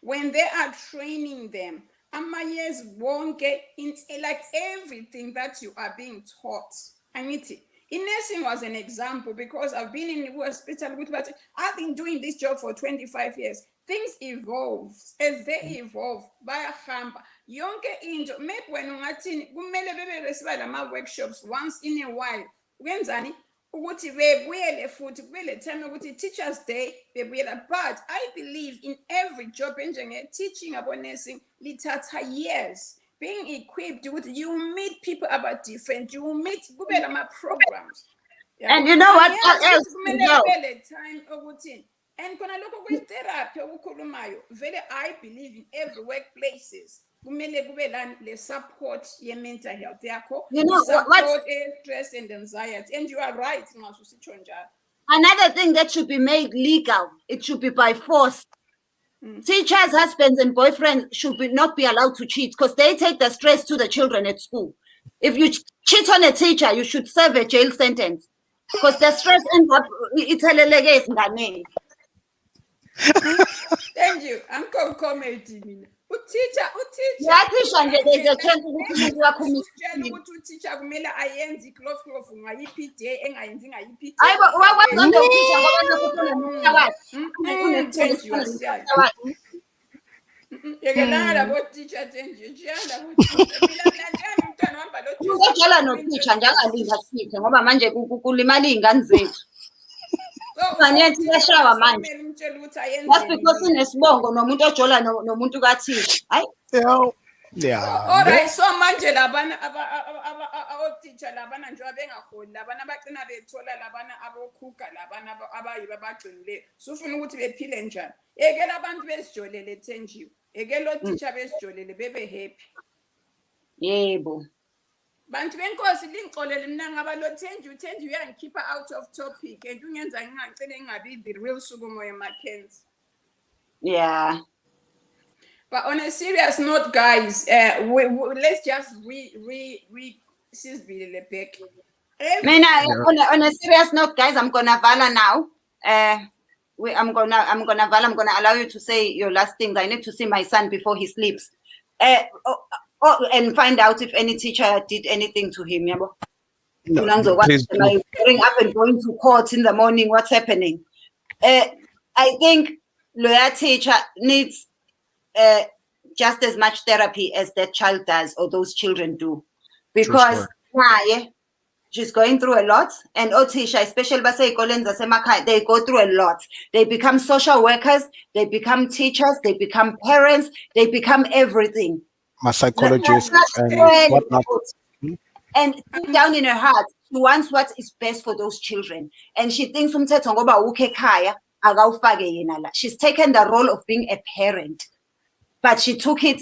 When they are training them, amayes won't get in like everything that you are being taught. I need to. In nursing was an example because I've been in the hospital with, but I've been doing this job for 25 years. Things evolve. As they evolve, bayahamba yonke into maybe when ungathini kumele bebe receive lama workshops once in a while. Ukwenzani ukuthi bebuyele futhi kubele time ukuthi Teachers Day bebuyela, but I believe in every job enjenge teaching abo nursing lithatha years. Being equipped with, you meet people about different, you meet my programs. Yeah. And you know what else? Time and when I look at therapy, I believe in every workplaces. The support your mental health. You know what stress and anxiety. And you are right. Another thing that should be made legal, it should be by force. Teachers, husbands, and boyfriends should not be allowed to cheat because they take the stress to the children at school. If you cheat on a teacher, you should serve a jail sentence because the stress ends up. Thank you. Uncle Comedy. Yeah, teacher, there's a chance teacher kumele ayenze iklofu ngayiphi day engayenzi ngayiphi yekelana labo teacher ungejala no-teacher njengalinga siphe ngoba manje kulimala iy'ngane zethu. That's because sinesibongo nomuntu ojola nomuntu kaThisha. Hayi. Yeah. All right, so manje labana teacher labana nje abengaholi labana abagcina bethola labana abokhuka labana abayiba bagcinile. Sufuna ukuthi bephile njani? Ekela abantu besijolele Thenjiwe. Ekela teacher besijolele bebe happy. Yebo. Bantu benkosi lingixolele mina ngaba lo Thenjiwe uyangikhipha out of topic and ungenza ngingacele ngingabi the real Sukumo Mackenzie. Yeah. But on a serious note, guys, let's just on a serious note, guys, I'm gonna Vala now. I'm gonna allow you to say your last things. I need to see my son before he sleeps. And find out if any teacher did anything to him. No, please am I getting up and going to court in the morning? What's happening? I think lawyer teacher needs just as much therapy as that child does or those children do, because she's going through a lot, and Otisha, especially they go through a lot. They become social workers, they become teachers, they become parents, they become everything. My psychologist and whatnot. And deep down in her heart, she wants what is best for those children, and she thinks she's taken the role of being a parent. But she took it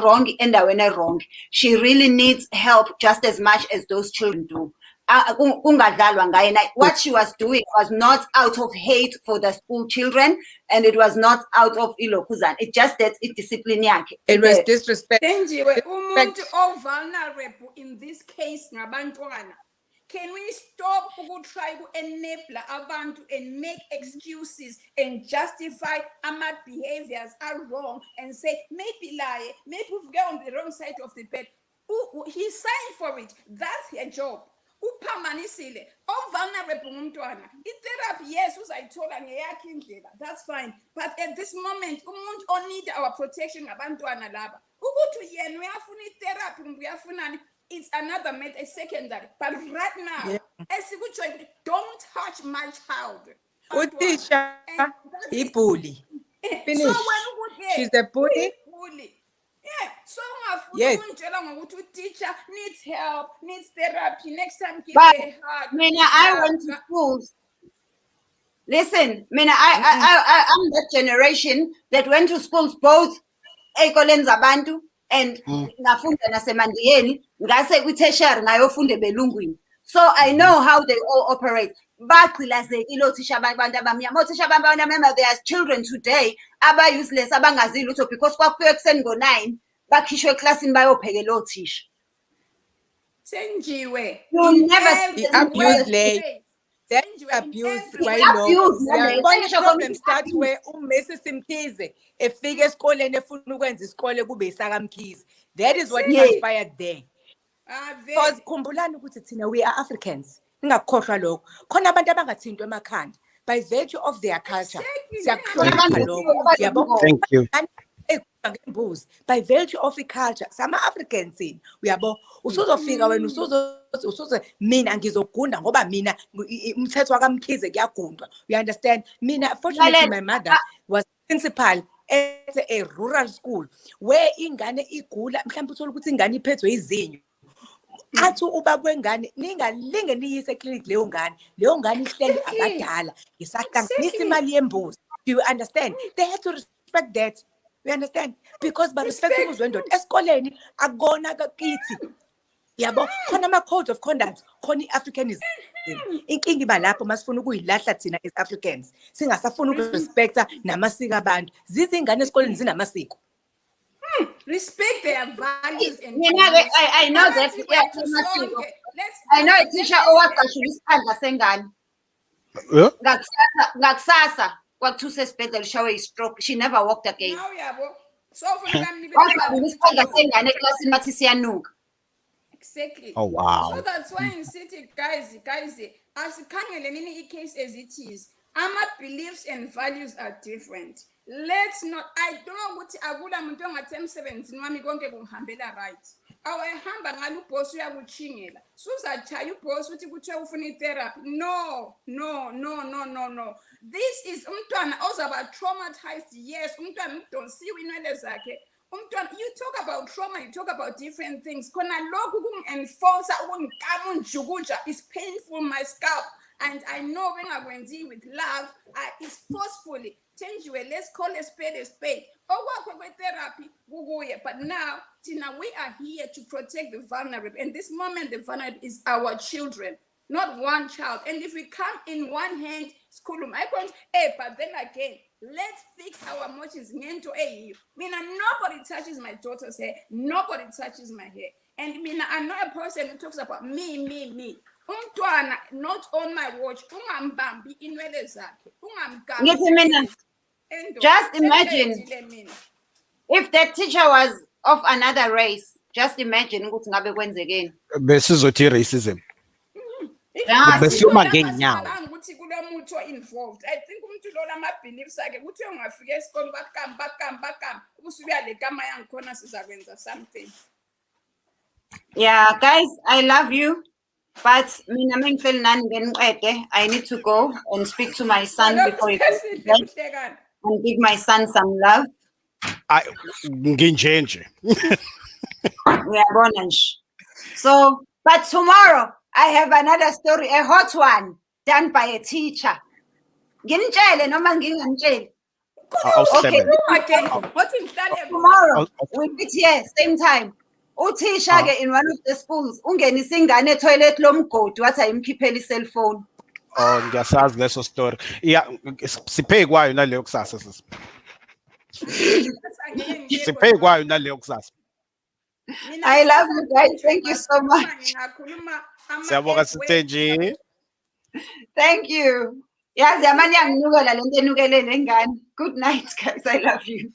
wrong and wrong. She really needs help just as much as those children do. What she was doing was not out of hate for the school children, and it was not out of ilokuzan. It just that it discipline. It was disrespect. Umuntu vulnerable in this case ngabantwana. Can we stop try to enable abantu and make excuses and justify our behaviors are wrong and say maybe lie, maybe we've gone on the wrong side of the bed. He signed for it. That's her job. Upamanisile. Vulnerable umntwana. Therapy, yes, uzayithola ngeyakhe indlela. That's fine. But at this moment, umuntu need our protection ngabantwana laba. Ukuthi yena uyafuna therapy, uyafunani. It's another matter, a secondary. But right now, don't touch my child. Teacher, he bully. Finish. So she's the bully. Yeah. So yes. Teacher needs help, needs therapy. Next time, give but a hug. I went to schools. Listen, I'm that generation that went to schools both Ekolen Zabantu and ngafunda nasemandiyeni ngase kwitheshari ngayofunda belungwini, so I know how they all operate. bagcilazekile othisha abantu abamnyama othisha abamnyama there are children today aba-useless abangazi lutho because kwakufike ekuseni ngo-9 bakhishwe eklasini bayophekela othisha. Thenjiwe, You never every abuse place. le. Thenjiwe abuse every why abuse, no? nale. Yabona Thenjiwe problem community starts abuse. where uMrs Simkhize efika esikoleni efuna ukwenza isikole kube isakamkhize. That is what Yes. transpired there. Because khumbulani ukuthi thina we are Africans. Ngakukhohlwa lokho. Khona abantu abangathintwa emakhanda by virtue of their culture. Siyakuhlonipha lokho. Yabo. Thank you. By virtue of the culture sama Africans uyabo usuzofika wena usuze mina ngizogunda ngoba mina umthetho wakamkhize kuyagundwa. You understand? Mina fortunately my mother was principal at a rural school where ingane igula mhlawumbe uthola ukuthi ingane iphethwe izinyo athi uba kwengane ningalinge niyise clinic leyo ngane ihleli abadala ngisahlanganisa imali yembuzi. Do you understand? They had to respect that. You understand? Because by respect uzwendoda esikoleni akona kakithi. Yabo khona ama codes of conduct khona iAfricanism. Inkingi balapho masifuna ukuyilahla thina as Africans. Singasafuna ukurespecta namasiko abantu. Zizingane esikoleni zinamasiko. Respect their values and I know that. I know a teacher owaqashula isiphandla sengane. Ngakusasa kwakuthiwa usesibhedlela ushawe i-stroke. She never walked again. Now yabo. So Waqashula isiphandla sengane eklasini bathi siyanuka. Exactly. Oh wow. So that's why in city guys, asikhangele nini i-case as it is. Our beliefs and values are different. Let's not, I don't know what akula muntu ongathi emsebenzini wami konke kungihambela right. Awehamba ngalo boss uyakuchingela. Suzachaya uboss uthi kuthiwa ufuna i-therapy. No. This is umntwana ozaba traumatized. Yes, umntwana udonsiwe inwele zakhe. You talk about trauma, you talk about different things. Kona lokhu kungi-enforce ukungikama unjukuja is painful my scalp. And I know when I went in with love, it's forcefully. Thenjiwe, let's call a spade a spade. Therapy, but now, Tina, we are here to protect the vulnerable. And this moment, the vulnerable is our children, not one child. And if we come in one hand, but then again, let's fix our emotions. Nobody touches my daughter's hair. Nobody touches my hair. And I know a person who talks about me. Umntwana not on my watch. Ungambambi inwele zakhe. Ungamgami. Just imagine if that teacher was of another race. Just imagine ukuthi ngabe kwenzekeni. Besizothi racism. Besiyoma ngenyawo. Ukuthi kulomuntu involved. I think umuntu lo lama-beliefs akhe ukuthi ungafika esikole bakam ubusubuya le kama yangikhona sizakwenza something. Yeah, guys, I love you. But I need to go and speak to my son before he goes to bed and give my son some love. So, but tomorrow I have another story, a hot one, done by a teacher. Okay. Tomorrow we meet here, same time. Uthisha ke in one of the schools ungenisa ingane etoilet lomgodi wathi ayimkhiphela i-cellphone. Oh, ngiyasazi leso story. Yeah, siphe kwayo naleyo kusasa sisi. Siphe kwayo naleyo kusasa. I love you guys. Thank you so much. Siyabonga Sithenjiwe. Thank you. Yazi amanye anginukela lento enukelele ngane. Good night guys. I love you.